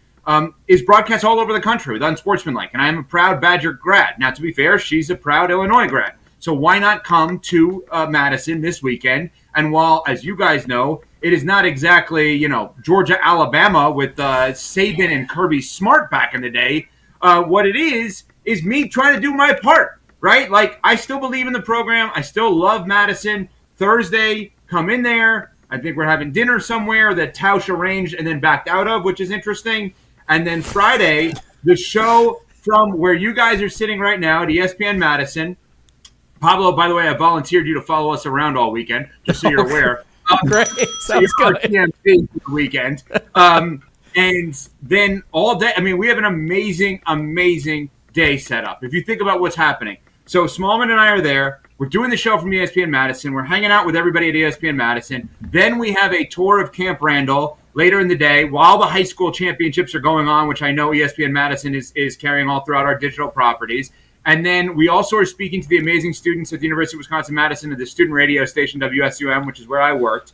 is broadcast all over the country with Unsportsmanlike. And I am a proud Badger grad. Now, to be fair, she's a proud Illinois grad. So why not come to Madison this weekend? And while, as you guys know, it is not exactly, Georgia, Alabama with Saban and Kirby Smart back in the day, what it is me trying to do my part. Right? Like, I still believe in the program. I still love Madison. Thursday, come in there. I think we're having dinner somewhere that Tausch arranged and then backed out of, which is interesting. And then Friday, the show from where you guys are sitting right now at ESPN Madison. Pablo, by the way, I volunteered you to follow us around all weekend, just so you're aware. Great. Sounds good. TMC for the weekend. And then all day, I mean, we have an amazing, amazing day set up. If you think about what's happening. So Smallman and I are there. We're doing the show from ESPN Madison. We're hanging out with everybody at ESPN Madison. Then we have a tour of Camp Randall later in the day while the high school championships are going on, which I know ESPN Madison is carrying all throughout our digital properties. And then we also are speaking to the amazing students at the University of Wisconsin-Madison at the student radio station WSUM, which is where I worked.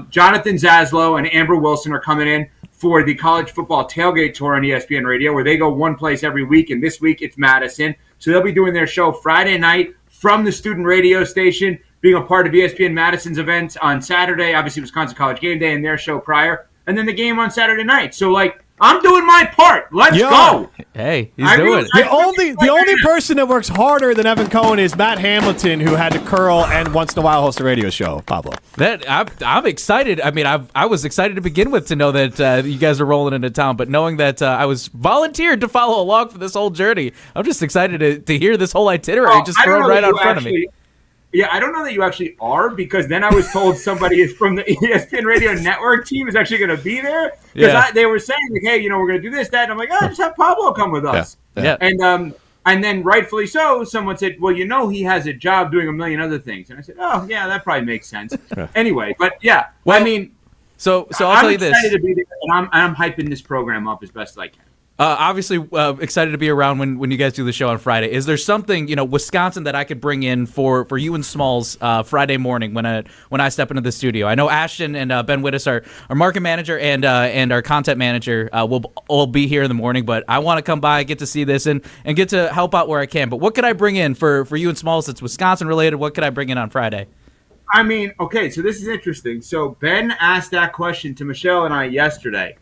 Jonathan Zaslow and Amber Wilson are coming in for the college football tailgate tour on ESPN Radio, where they go one place every week, and this week it's Madison. So they'll be doing their show Friday night from the student radio station, being a part of ESPN Madison's event on Saturday, obviously Wisconsin College Game Day and their show prior, and then the game on Saturday night. So, I'm doing my part. Let's go. Hey, he's doing it. The only person that works harder than Evan Cohen is Matt Hamilton, who had to curl and once in a while host a radio show. Pablo, I'm excited. I mean, I was excited to begin with to know that you guys are rolling into town, but knowing that I was volunteered to follow along for this whole journey, I'm just excited to hear this whole itinerary just thrown right out in front of me. Yeah, I don't know that you actually are, because then I was told somebody is from the ESPN Radio Network team is actually going to be there. Because they were saying, hey, we're going to do this, that. And I'm like, just have Pablo come with us. Yeah. And then rightfully so, someone said, well, he has a job doing a million other things. And I said, oh, yeah, that probably makes sense. Anyway, but yeah, well, I mean, so I'll tell you this. I'm excited to be there, and I'm hyping this program up as best as I can. Obviously, excited to be around when you guys do the show on Friday. Is there something, Wisconsin that I could bring in for you and Smalls Friday morning when I step into the studio? I know Ashton and Ben Wittes, our market manager and our content manager, will be here in the morning. But I want to come by, get to see this, and get to help out where I can. But what could I bring in for you and Smalls that's Wisconsin related? What could I bring in on Friday? I mean, okay, so this is interesting. So Ben asked that question to Michelle and I yesterday,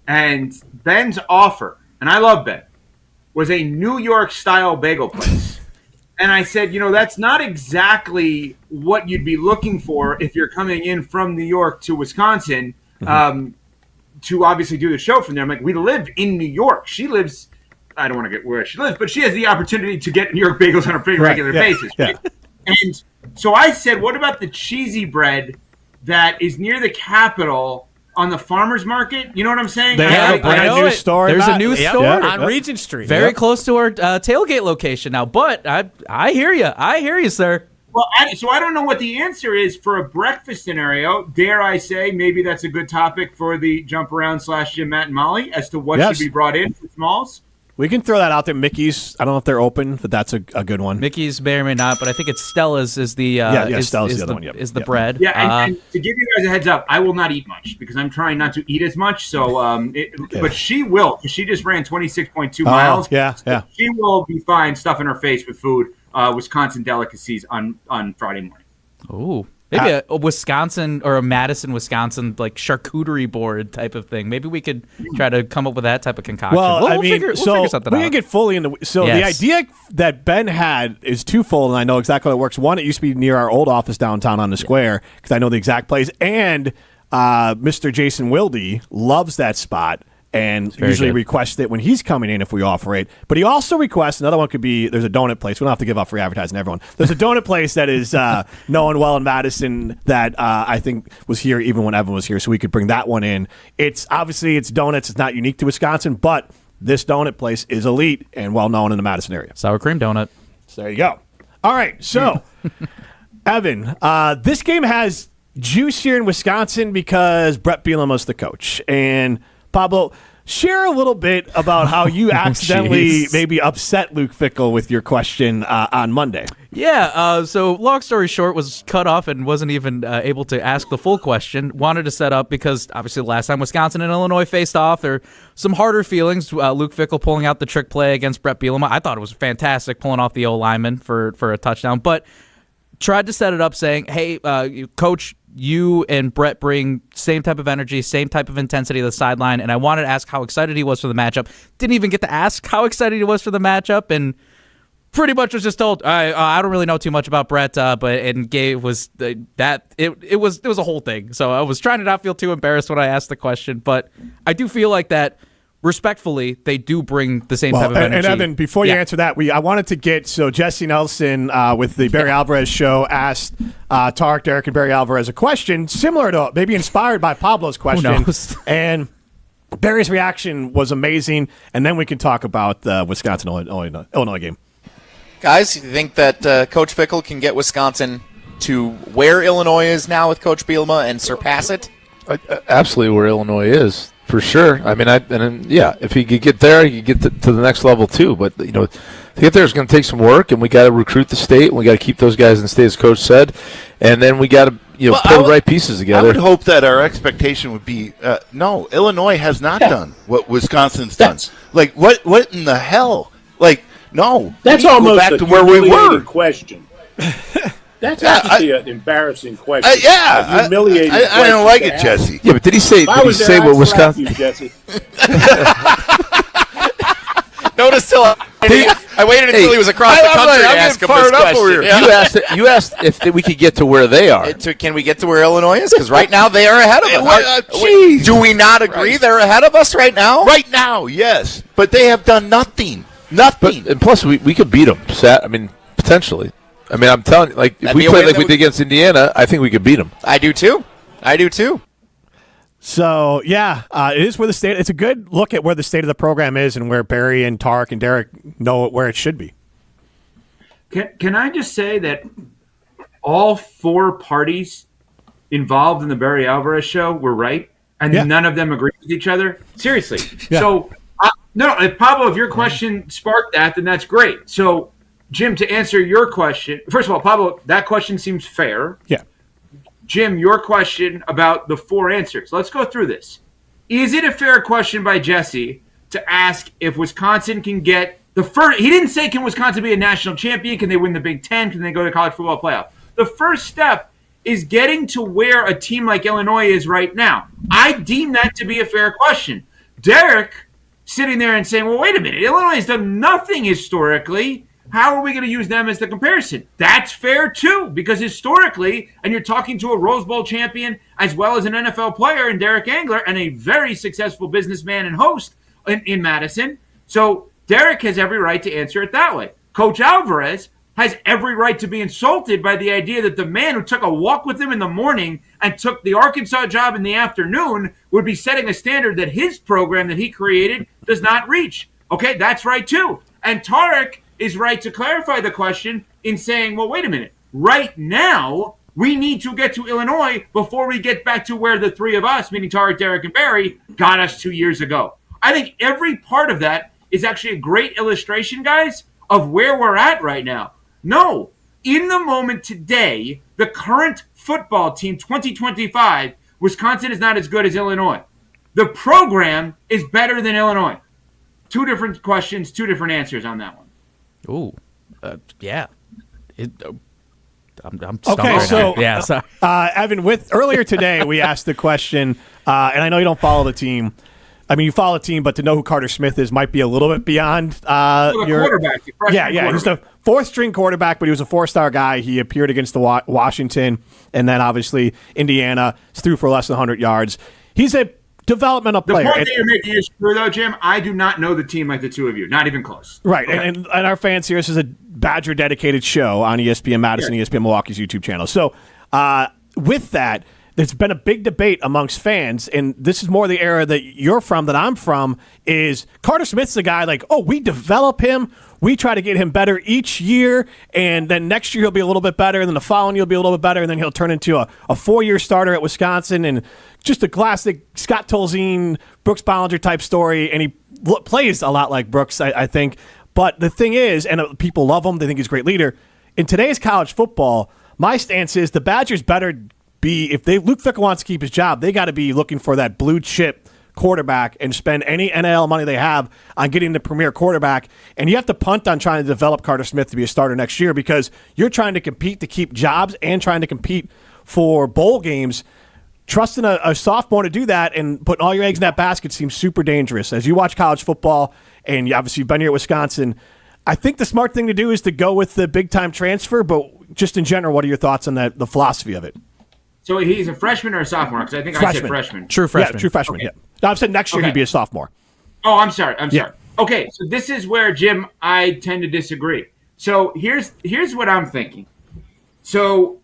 and Ben's offer, and I love Ben, was a New York-style bagel place. And I said, that's not exactly what you'd be looking for if you're coming in from New York to Wisconsin to obviously do the show from there. I'm like, we live in New York. She lives, I don't want to get where she lives, but she has the opportunity to get New York bagels on a pretty regular basis. Right? Yeah. And so I said, what about the cheesy bread that is near the Capitol on the farmer's market? You know what I'm saying? They have a brand new store. There's a new store on Regent Street. Very close to our tailgate location now. But I hear you. I hear you, sir. Well, so I don't know what the answer is for a breakfast scenario. Dare I say maybe that's a good topic for the Jump Around / Jim, Matt, and Molly as to what should be brought in for Smalls? We can throw that out there. Mickey's, I don't know if they're open, but that's a good one. Mickey's may or may not, but I think it's Stella's is the Stella's the other one. Yep. Is the bread. Yeah, and to give you guys a heads up, I will not eat much because I'm trying not to eat as much. So, but she will, because she just ran 26.2 miles. Yeah. She will be fine stuffing her face with food, Wisconsin delicacies on Friday morning. Ooh. Maybe a Wisconsin or a Madison, Wisconsin, like charcuterie board type of thing. Maybe we could try to come up with that type of concoction. Well, we'll figure something out. We can get fully into. So the idea that Ben had is twofold, and I know exactly how it works. One, it used to be near our old office downtown on the square because I know the exact place. And Mr. Jason Wilde loves that spot and usually requests it when he's coming in if we offer it. But he also requests, another one could be, there's a donut place. We don't have to give out free advertising to everyone. There's a donut place that is known well in Madison that I think was here even when Evan was here, so we could bring that one in. It's donuts. It's not unique to Wisconsin, but this donut place is elite and well known in the Madison area. Sour cream donut. So there you go. All right, so Evan, this game has juice here in Wisconsin because Brett Bielema's the coach. And Pablo, share a little bit about how you accidentally maybe upset Luke Fickell with your question on Monday. Yeah, so long story short, was cut off and wasn't even able to ask the full question. Wanted to set up because obviously the last time Wisconsin and Illinois faced off, there were some harder feelings. Luke Fickell pulling out the trick play against Brett Bielema. I thought it was fantastic pulling off the O-lineman for a touchdown, but tried to set it up saying, hey, Coach, you and Brett bring same type of energy, same type of intensity to the sideline, and I wanted to ask how excited he was for the matchup. Didn't even get to ask how excited he was for the matchup, and pretty much was just told, I don't really know too much about Brett, it was a whole thing. So I was trying to not feel too embarrassed when I asked the question, but I do feel like that. Respectfully, they do bring the same type of energy. And Evan, before you answer that, I wanted to get, so Jesse Nelson with the Barry Alvarez show asked Tarek, Derek, and Barry Alvarez a question similar to, maybe inspired by Pablo's question. Who knows? And Barry's reaction was amazing, and then we can talk about the Wisconsin-Illinois game. Guys, you think that Coach Fickell can get Wisconsin to where Illinois is now with Coach Bielema and surpass it? Absolutely where Illinois is, for sure. I mean, if he could get there, he could get to the next level too. But to get there is going to take some work, and we got to recruit the state, and we got to keep those guys in the state, as Coach said, and then we got to pull the right pieces together. I would hope that our expectation would be no. Illinois has not done what Wisconsin's done. Like what in the hell? Like no. That's almost back a to where we were. question. That's actually an embarrassing question. Humiliating. I don't like it, Jesse. Yeah, but did he say what Wisconsin? Jesse. Notice I waited until he was across the country to ask him this question. Yeah. You asked if we could get to where they are. Can we get to where Illinois is? Because right now they are ahead of us. Do we not agree they're ahead of us right now? Right now, yes. But they have done nothing. Nothing. And plus, we could beat them. Potentially. I mean, I'm telling you, if we played like we did against Indiana, I think we could beat them. I do too. So, it is where the state – it's a good look at where the state of the program is and where Barry and Tarek and Derek know where it should be. Can I just say that all four parties involved in the Barry Alvarez show were right, and none of them agreed with each other? Seriously. Yeah. So, if Pablo, if your question sparked that, then that's great. So, Jim, to answer your question – first of all, Pablo, that question seems fair. Yeah. Jim, your question about the four answers. Let's go through this. Is it a fair question by Jesse to ask if Wisconsin can get the first? He didn't say, can Wisconsin be a national champion? Can they win the Big Ten? Can they go to the college football playoff? The first step is getting to where a team like Illinois is right now. I deem that to be a fair question. Derek sitting there and saying, well, wait a minute. Illinois has done nothing historically. How are we going to use them as the comparison? That's fair, too, because historically, and you're talking to a Rose Bowl champion as well as an NFL player in Derek Angler and a very successful businessman and host in Madison. So Derek has every right to answer it that way. Coach Alvarez has every right to be insulted by the idea that the man who took a walk with him in the morning and took the Arkansas job in the afternoon would be setting a standard that his program that he created does not reach. Okay, that's right, too. And Tarek is right to clarify the question in saying, well, wait a minute. Right now, we need to get to Illinois before we get back to where the three of us, meaning Tarek, Derek, and Barry, got us 2 years ago. I think every part of that is actually a great illustration, guys, of where we're at right now. No, in the moment today, the current football team, 2025, Wisconsin is not as good as Illinois. The program is better than Illinois. Two different questions, two different answers on that one. Ooh, yeah. I'm okay. So, sorry. Evan, earlier today we asked the question, and I know you don't follow the team. I mean, you follow the team, but to know who Carter Smith is might be a little bit beyond your quarterback. Yeah. He's the fourth-string quarterback, but he was a four-star guy. He appeared against the Washington, and then obviously Indiana threw for less than 100 yards. He's a developmental player. The point that you're making is true, though, Jim. I do not know the team like the two of you. Not even close. Right. Okay. And our fans here, this is a Badger-dedicated show on ESPN Madison ESPN Milwaukee's YouTube channel. So with that, there's been a big debate amongst fans, and this is more the era that you're from, that I'm from, is Carter Smith's the guy we develop him. We try to get him better each year, and then next year he'll be a little bit better, and then the following year he'll be a little bit better, and then he'll turn into a 4-year starter at Wisconsin, and just a classic Scott Tolzien, Brooks Bollinger type story, and he plays a lot like Brooks, I think. But the thing is, and people love him, they think he's a great leader. In today's college football, my stance is the Badgers better be, if Luke Fickell wants to keep his job, they got to be looking for that blue chip quarterback and spend any NIL money they have on getting the premier quarterback. And you have to punt on trying to develop Carter Smith to be a starter next year because you're trying to compete to keep jobs and trying to compete for bowl games. Trusting a sophomore to do that and putting all your eggs in that basket seems super dangerous. As you watch college football, and obviously you've been here at Wisconsin, I think the smart thing to do is to go with the big-time transfer, but just in general, what are your thoughts on the philosophy of it? So he's a freshman or a sophomore? Because I think I said freshman. True freshman. Yeah, true freshman, okay. Yeah. No, I've said next year he'd be a sophomore. Oh, I'm sorry. Okay, so this is where, Jim, I tend to disagree. So here's what I'm thinking. So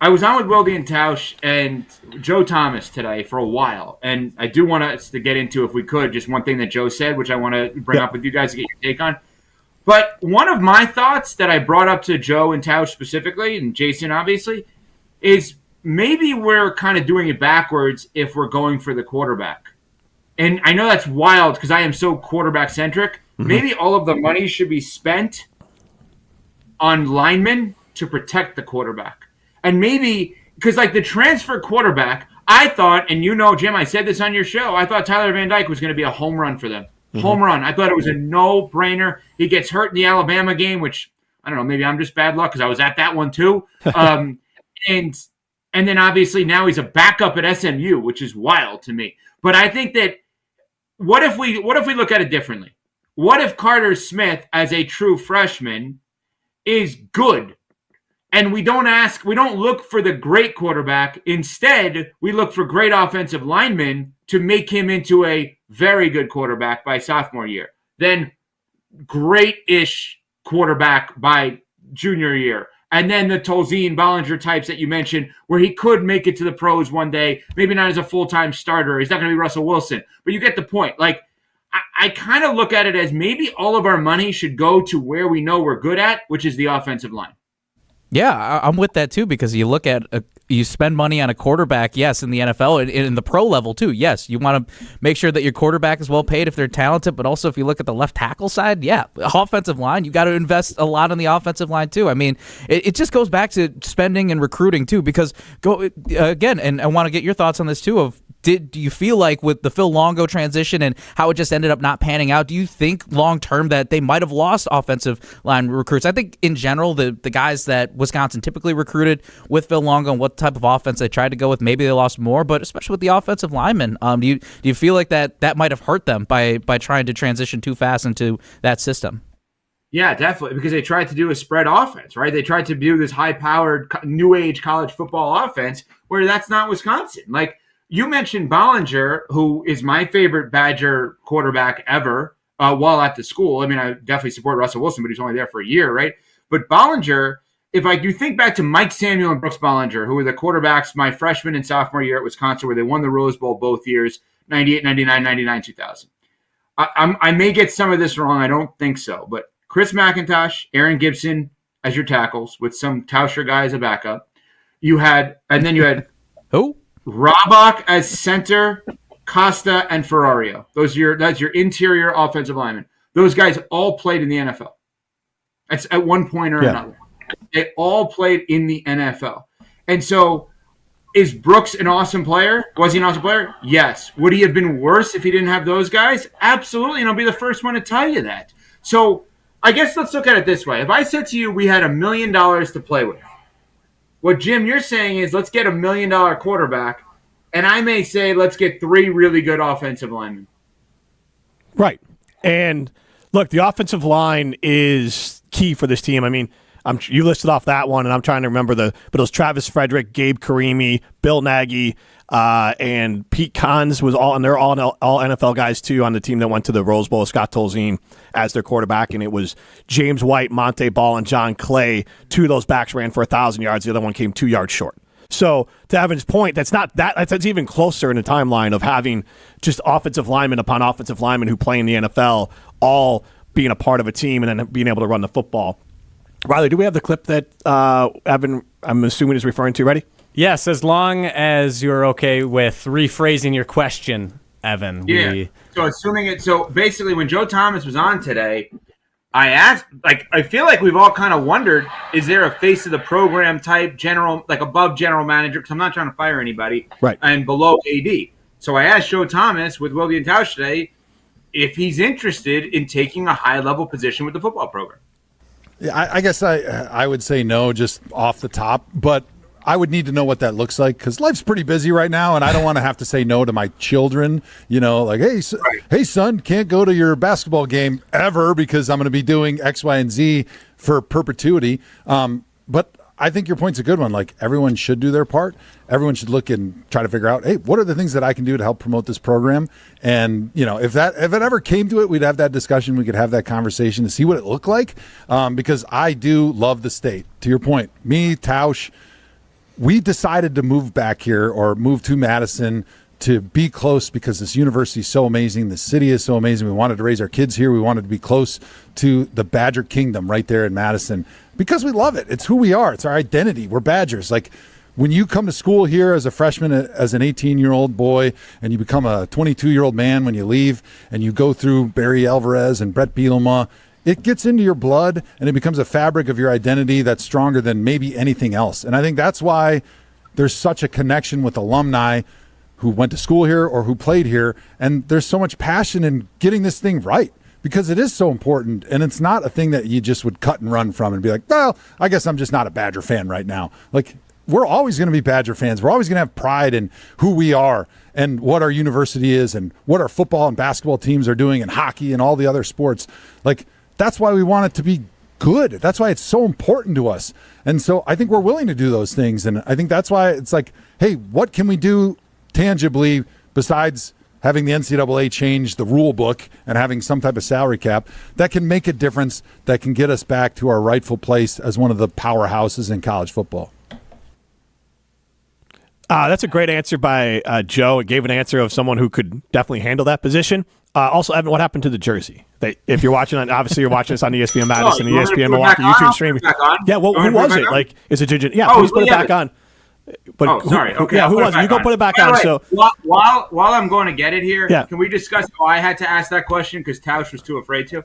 I was on with Wildy and Tausch and Joe Thomas today for a while, and I do want us to get into, if we could, just one thing that Joe said, which I want to bring up with you guys to get your take on. But one of my thoughts that I brought up to Joe and Tausch specifically, and Jason obviously, is maybe we're kind of doing it backwards if we're going for the quarterback. and I know that's wild because I am so quarterback centric. Mm-hmm. Maybe all of the money should be spent on linemen to protect the quarterback. And maybe, because like the transfer quarterback, I thought, and you know, Jim, I said this on your show, I thought Tyler Van Dyke was going to be a home run for them. Mm-hmm. Home run. I thought it was a no-brainer. He gets hurt in the Alabama game, which, I don't know, maybe I'm just bad luck because I was at that one too. And then obviously now he's a backup at SMU, which is wild to me. But I think that what if we look at it differently? What if Carter Smith, as a true freshman, is good? And we don't look for the great quarterback. Instead, we look for great offensive linemen to make him into a very good quarterback by sophomore year. Then great-ish quarterback by junior year. And then the Tolzien, Bollinger types that you mentioned, where he could make it to the pros one day, maybe not as a full-time starter. He's not going to be Russell Wilson. But you get the point. Like, I kind of look at it as maybe all of our money should go to where we know we're good at, which is the offensive line. Yeah, I'm with that too, because you look at you spend money on a quarterback, yes, in the NFL and in the pro level too. Yes, you want to make sure that your quarterback is well paid if they're talented, but also if you look at the left tackle side, yeah, offensive line, you got to invest a lot on the offensive line too. I mean, it just goes back to spending and recruiting too, because again, and I want to get your thoughts on this too, of do you feel like with the Phil Longo transition and how it just ended up not panning out, do you think long-term that they might have lost offensive line recruits? I think in general, the guys that Wisconsin typically recruited with Phil Longo and what type of offense they tried to go with, maybe they lost more, but especially with the offensive linemen, do you feel like that might have hurt them by trying to transition too fast into that system? Yeah, definitely, because they tried to do a spread offense, right? They tried to do this high-powered, new-age college football offense where that's not Wisconsin. Like, you mentioned Bollinger, who is my favorite Badger quarterback ever while at the school. I mean, I definitely support Russell Wilson, but he's only there for a year, right? But Bollinger, if you think back to Mike Samuel and Brooks Bollinger, who were the quarterbacks my freshman and sophomore year at Wisconsin, where they won the Rose Bowl both years, 98, 99, 99, 2000. I may get some of this wrong. I don't think so. But Chris McIntosh, Aaron Gibson as your tackles with some Tauscher guy as a backup. You had who? Rabach as center, Costa and Ferrario. That's your interior offensive linemen. Those guys all played in the NFL. That's at one point or another. They all played in the NFL. And so is Brooks an awesome player? Was he an awesome player? Yes. Would he have been worse if he didn't have those guys? Absolutely. And I'll be the first one to tell you that. So I guess let's look at it this way. If I said to you we had $1 million to play with, what, Jim, you're saying is let's get $1 million quarterback, and I may say let's get 3 really good offensive linemen. Right. And, look, the offensive line is key for this team. I mean, you listed off that one, and I'm trying to remember but it was Travis Frederick, Gabe Karimi, Bill Nagy, and Pete Kahns was all, and they're all NFL guys too on the team that went to the Rose Bowl. Scott Tolzien as their quarterback, and it was James White, Monte Ball, and John Clay. 2 of those backs ran for 1,000 yards. The other one came 2 yards short. So to Evan's point, that's even closer in the timeline of having just offensive linemen upon offensive linemen who play in the NFL all being a part of a team and then being able to run the football. Riley, do we have the clip that Evan, I'm assuming, is referring to? Ready? Yes, as long as you're okay with rephrasing your question, Evan. Yeah. So basically when Joe Thomas was on today, I asked, I feel like we've all kind of wondered, is there a face of the program type general, above general manager? Because I'm not trying to fire anybody. Right. And below AD. So I asked Joe Thomas with Willie and Tausch today if he's interested in taking a high-level position with the football program. Yeah, I guess I would say no, just off the top, but I would need to know what that looks like because life's pretty busy right now, and I don't want to have to say no to my children. Hey, son, can't go to your basketball game ever because I'm going to be doing X, Y, and Z for perpetuity. But I think your point's a good one. Everyone should do their part. Everyone should look and try to figure out, hey, what are the things that I can do to help promote this program? And if it ever came to it, we'd have that discussion. We could have that conversation to see what it looked like. Because I do love the state. To your point, me, Tausch, we decided to move back here or move to Madison to be close because this university is so amazing. The city is so amazing. We wanted to raise our kids here. We wanted to be close to the Badger Kingdom right there in Madison because we love it. It's who we are. It's our identity. We're Badgers. when you come to school here as a freshman, as an 18-year-old boy, and you become a 22-year-old man when you leave, and you go through Barry Alvarez and Brett Bielema, it gets into your blood, and it becomes a fabric of your identity that's stronger than maybe anything else. And I think that's why there's such a connection with alumni who went to school here or who played here, and there's so much passion in getting this thing right because it is so important, and it's not a thing that you just would cut and run from and be like, well, I guess I'm just not a Badger fan right now. Like, we're always going to be Badger fans. We're always going to have pride in who we are and what our university is and what our football and basketball teams are doing and hockey and all the other sports. Like, that's why we want it to be good. That's why it's so important to us. And so I think we're willing to do those things. And I think that's why it's like, hey, what can we do tangibly besides having the NCAA change the rule book and having some type of salary cap that can make a difference, that can get us back to our rightful place as one of the powerhouses in college football? That's a great answer by Joe. It gave an answer of someone who could definitely handle that position. Also, Evan, what happened to the jersey? If you're watching on, obviously you're watching this on ESPN Madison, ESPN Milwaukee YouTube streaming. Yeah, who was it? Like, is it digital? Yeah, please put it back on. But sorry. Okay, yeah, who was it? You go put it back on. So while I'm going to get it here, can we discuss how I had to ask that question because Tausch was too afraid to?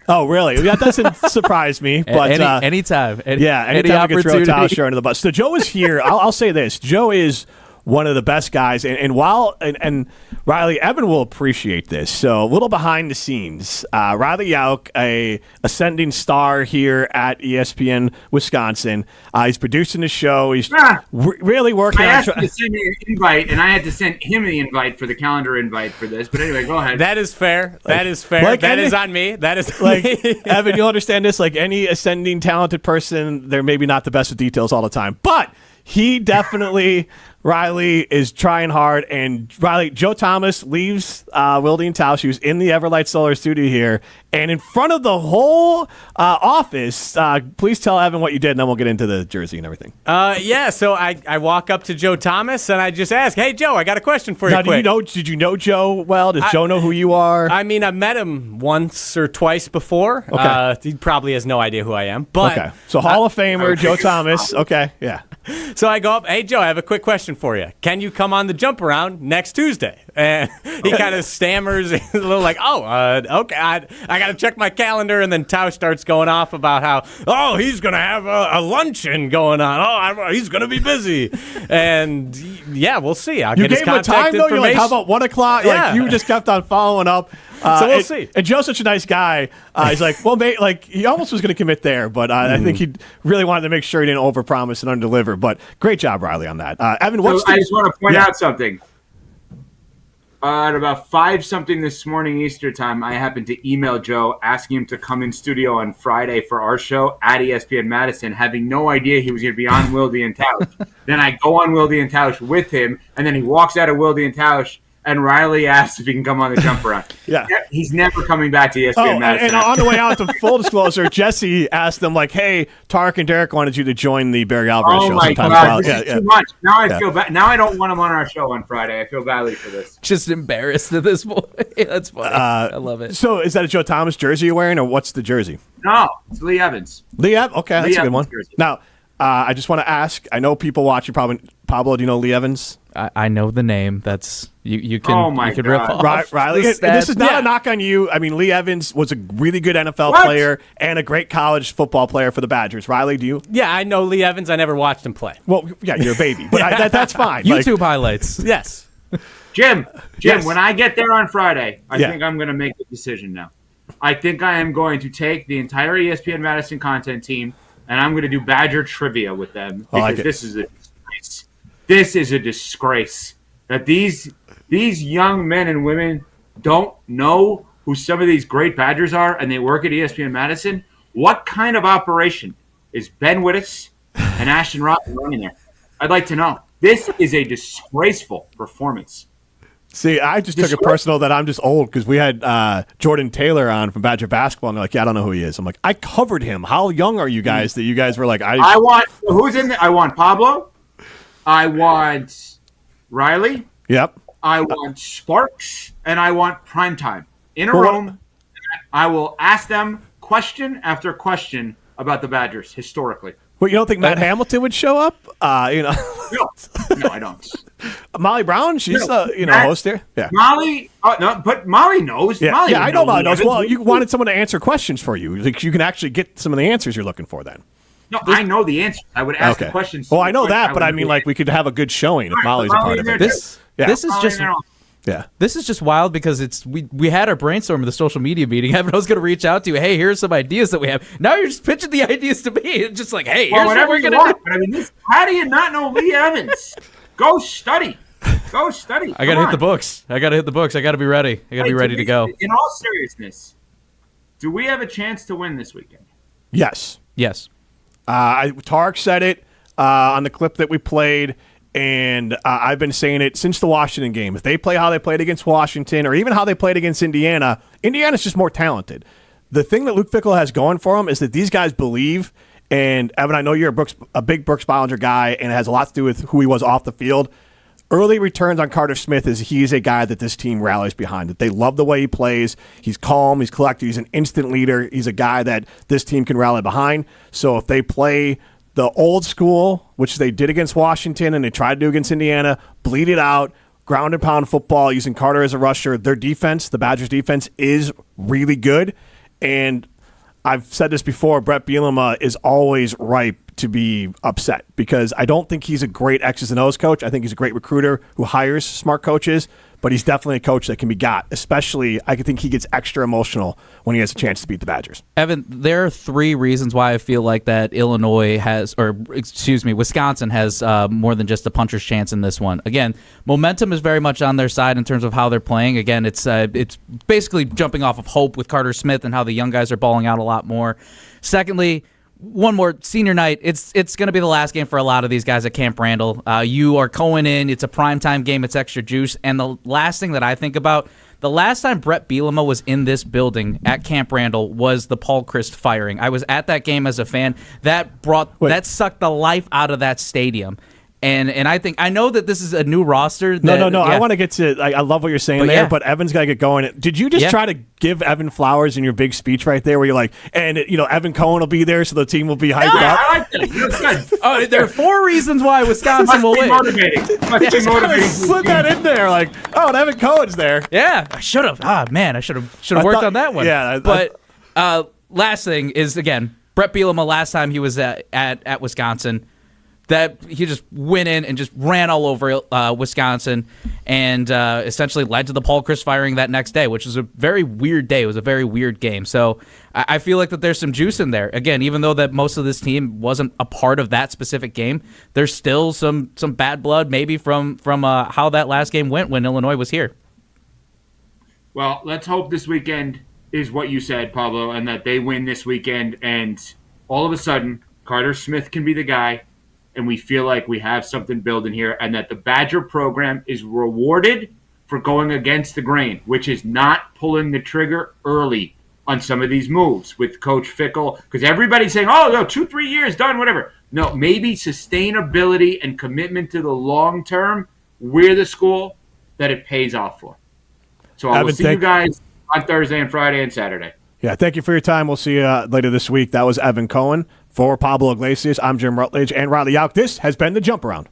Oh, really? That doesn't surprise me. But anytime. Anytime we can throw Tausch under the bus. So Joe is here. I'll say this. Joe is one of the best guys. And Riley, Evan will appreciate this. So a little behind the scenes. Riley Yauk, a ascending star here at ESPN Wisconsin. He's producing the show. He's really working on. I asked him to send me an invite, and I had to send him the invite for the calendar invite for this. But anyway, go ahead. That is fair. That is fair. That is on me. That is like Evan. You'll understand this. Like any ascending, talented person, they're maybe not the best with details all the time, but he definitely. Riley is trying hard, and Joe Thomas leaves Wilde and Tausch, who's in the Everlight Solar studio here, and in front of the whole office. Please tell Evan what you did, and then we'll get into the jersey and everything. So I walk up to Joe Thomas, and I just ask, hey, Joe, I got a question for you. Now, did you know Joe well? Does Joe know who you are? I mean, I met him once or twice before. Okay. He probably has no idea who I am. But okay. So Hall of Famer, Joe Thomas. Okay, yeah. So I go up, hey, Joe, I have a quick question for you. Can you come on the jump around next Tuesday? And he kind of stammers, a little like, okay, I got to check my calendar. And then Tausch starts going off about how, he's going to have a luncheon going on. He's going to be busy. And yeah, we'll see. I'll get his contact time, information. You're like, how about 1 o'clock? Yeah. Like, you just kept on following up. So we'll see. And Joe's such a nice guy. He's like, well, he almost was going to commit there, but I think he really wanted to make sure he didn't overpromise and underdeliver. But great job, Riley, on that. Evan, I just want to point out something. At about 5-something this morning Easter time, I happened to email Joe asking him to come in studio on Friday for our show at ESPN Madison, having no idea he was going to be on Wilde and Tausch. Then I go on Wilde and Tausch with him, and then he walks out of Wilde and Tausch, and Riley asks if he can come on the jump around. Yeah. He's never coming back to ESPN Madison. And on the way out, to full disclosure, Jesse asked them, like, hey, Tarek and Derek wanted you to join the Barry Alvarez show sometime. Oh, my God. This is too much. Now I feel bad. Now I don't want him on our show on Friday. I feel badly for this. Just embarrassed at this point. That's funny. I love it. So is that a Joe Thomas jersey you're wearing, or what's the jersey? No, it's Lee Evans. Okay, that's a good one. Jersey. Now, I just want to ask, I know people watch you probably. Pablo, do you know Lee Evans? I know the name. That's you can. Oh my you can God. rip off Riley, this is not a knock on you. I mean, Lee Evans was a really good NFL player and a great college football player for the Badgers. Riley, do you? Yeah, I know Lee Evans. I never watched him play. Well, yeah, you're a baby, but that's fine. YouTube highlights. Yes. Jim, when I get there on Friday, I think I'm going to make a decision now. I think I am going to take the entire ESPN Madison content team, and I'm going to do Badger trivia with them because this is a disgrace. This is a disgrace that these young men and women don't know who some of these great Badgers are, and they work at ESPN Madison. What kind of operation is Ben Wittes and Ashton Rotten running there? I'd like to know. This is a disgraceful performance. See, I just took it personal that I'm just old because we had Jordan Taylor on from Badger Basketball, and they're like, yeah, I don't know who he is. I'm like, I covered him. How young are you guys that you guys were like, I want – who's in there? I want Pablo. I want Riley. Yep. I want Sparks, and I want Primetime. In a room, I will ask them question after question about the Badgers historically. Well, you don't think Matt Hamilton would show up? No, I don't. Molly Brown, she's host there. Yeah. Molly, no, but Molly knows. Yeah, Molly I know Molly knows. Well, Evans. you wanted someone to answer questions for you. Like, you can actually get some of the answers you're looking for then. No, I know the answer. I would ask the questions. Well, I know that, but I mean, like, we could have a good showing if Molly's a part of it. This is just. Yeah. This is just wild because we had our brainstorm of the social media meeting. Evan was going to reach out to you. Hey, here's some ideas that we have. Now you're just pitching the ideas to me. It's just like, hey, here's what we're going to do. I mean, how do you not know Lee Evans? Go study. Go study. I got to hit the books. I got to be ready. I got to be ready to go. In all seriousness, do we have a chance to win this weekend? Yes. Yes. Tarek said it on the clip that we played. And I've been saying it since the Washington game. If they play how they played against Washington or even how they played against Indiana, Indiana's just more talented. The thing that Luke Fickell has going for him is that these guys believe, and Evan, I know you're a big Brooks Bollinger guy, and it has a lot to do with who he was off the field. Early returns on Carter Smith is he's a guy that this team rallies behind. That they love the way he plays. He's calm. He's collected. He's an instant leader. He's a guy that this team can rally behind. So if they play the old school, which they did against Washington and they tried to do against Indiana, bleed it out, ground and pound football using Carter as a rusher. Their defense, the Badgers' defense, is really good. And I've said this before, Brett Bielema is always ripe to be upset because I don't think he's a great X's and O's coach. I think he's a great recruiter who hires smart coaches, but he's definitely a coach that can be got. Especially, I think he gets extra emotional when he has a chance to beat the Badgers. Evan, there are 3 reasons why I feel like that Wisconsin has more than just a puncher's chance in this one. Again, momentum is very much on their side in terms of how they're playing. Again, it's basically jumping off of hope with Carter Smith and how the young guys are balling out a lot more. Secondly, one more senior night. It's going to be the last game for a lot of these guys at Camp Randall. You are going in. It's a primetime game. It's extra juice. And the last thing that I think about, the last time Brett Bielema was in this building at Camp Randall was the Paul Chryst firing. I was at that game as a fan. That sucked the life out of that stadium. And I know that this is a new roster. No. Yeah. I want to get to. I love what you're saying there, but Evan's got to get going. Did you just try to give Evan flowers in your big speech right there, where you're like, and Evan Cohen will be there, so the team will be hyped up? I like that. There are 4 reasons why Wisconsin will win. Must be motivating. Slid that in there, like, and Evan Cohen's there. Yeah, I should have. I should have worked on that one. Yeah, but last thing is, again, Brett Bielema. Last time he was at Wisconsin, that he just went in and just ran all over Wisconsin and essentially led to the Paul Chryst firing that next day, which was a very weird day. It was a very weird game. So I feel like that there's some juice in there. Again, even though that most of this team wasn't a part of that specific game, there's still some bad blood maybe from how that last game went when Illinois was here. Well, let's hope this weekend is what you said, Pablo, and that they win this weekend and all of a sudden Carter Smith can be the guy, and we feel like we have something building here, and that the Badger program is rewarded for going against the grain, which is not pulling the trigger early on some of these moves with Coach Fickell, because everybody's saying, 2-3 years, done, whatever. No, maybe sustainability and commitment to the long term, we're the school that it pays off for. So I will see you guys on Thursday and Friday and Saturday. Yeah, thank you for your time. We'll see you later this week. That was Evan Cohen. For Pablo Iglesias, I'm Jim Rutledge and Riley Yauk. This has been The Jump Around.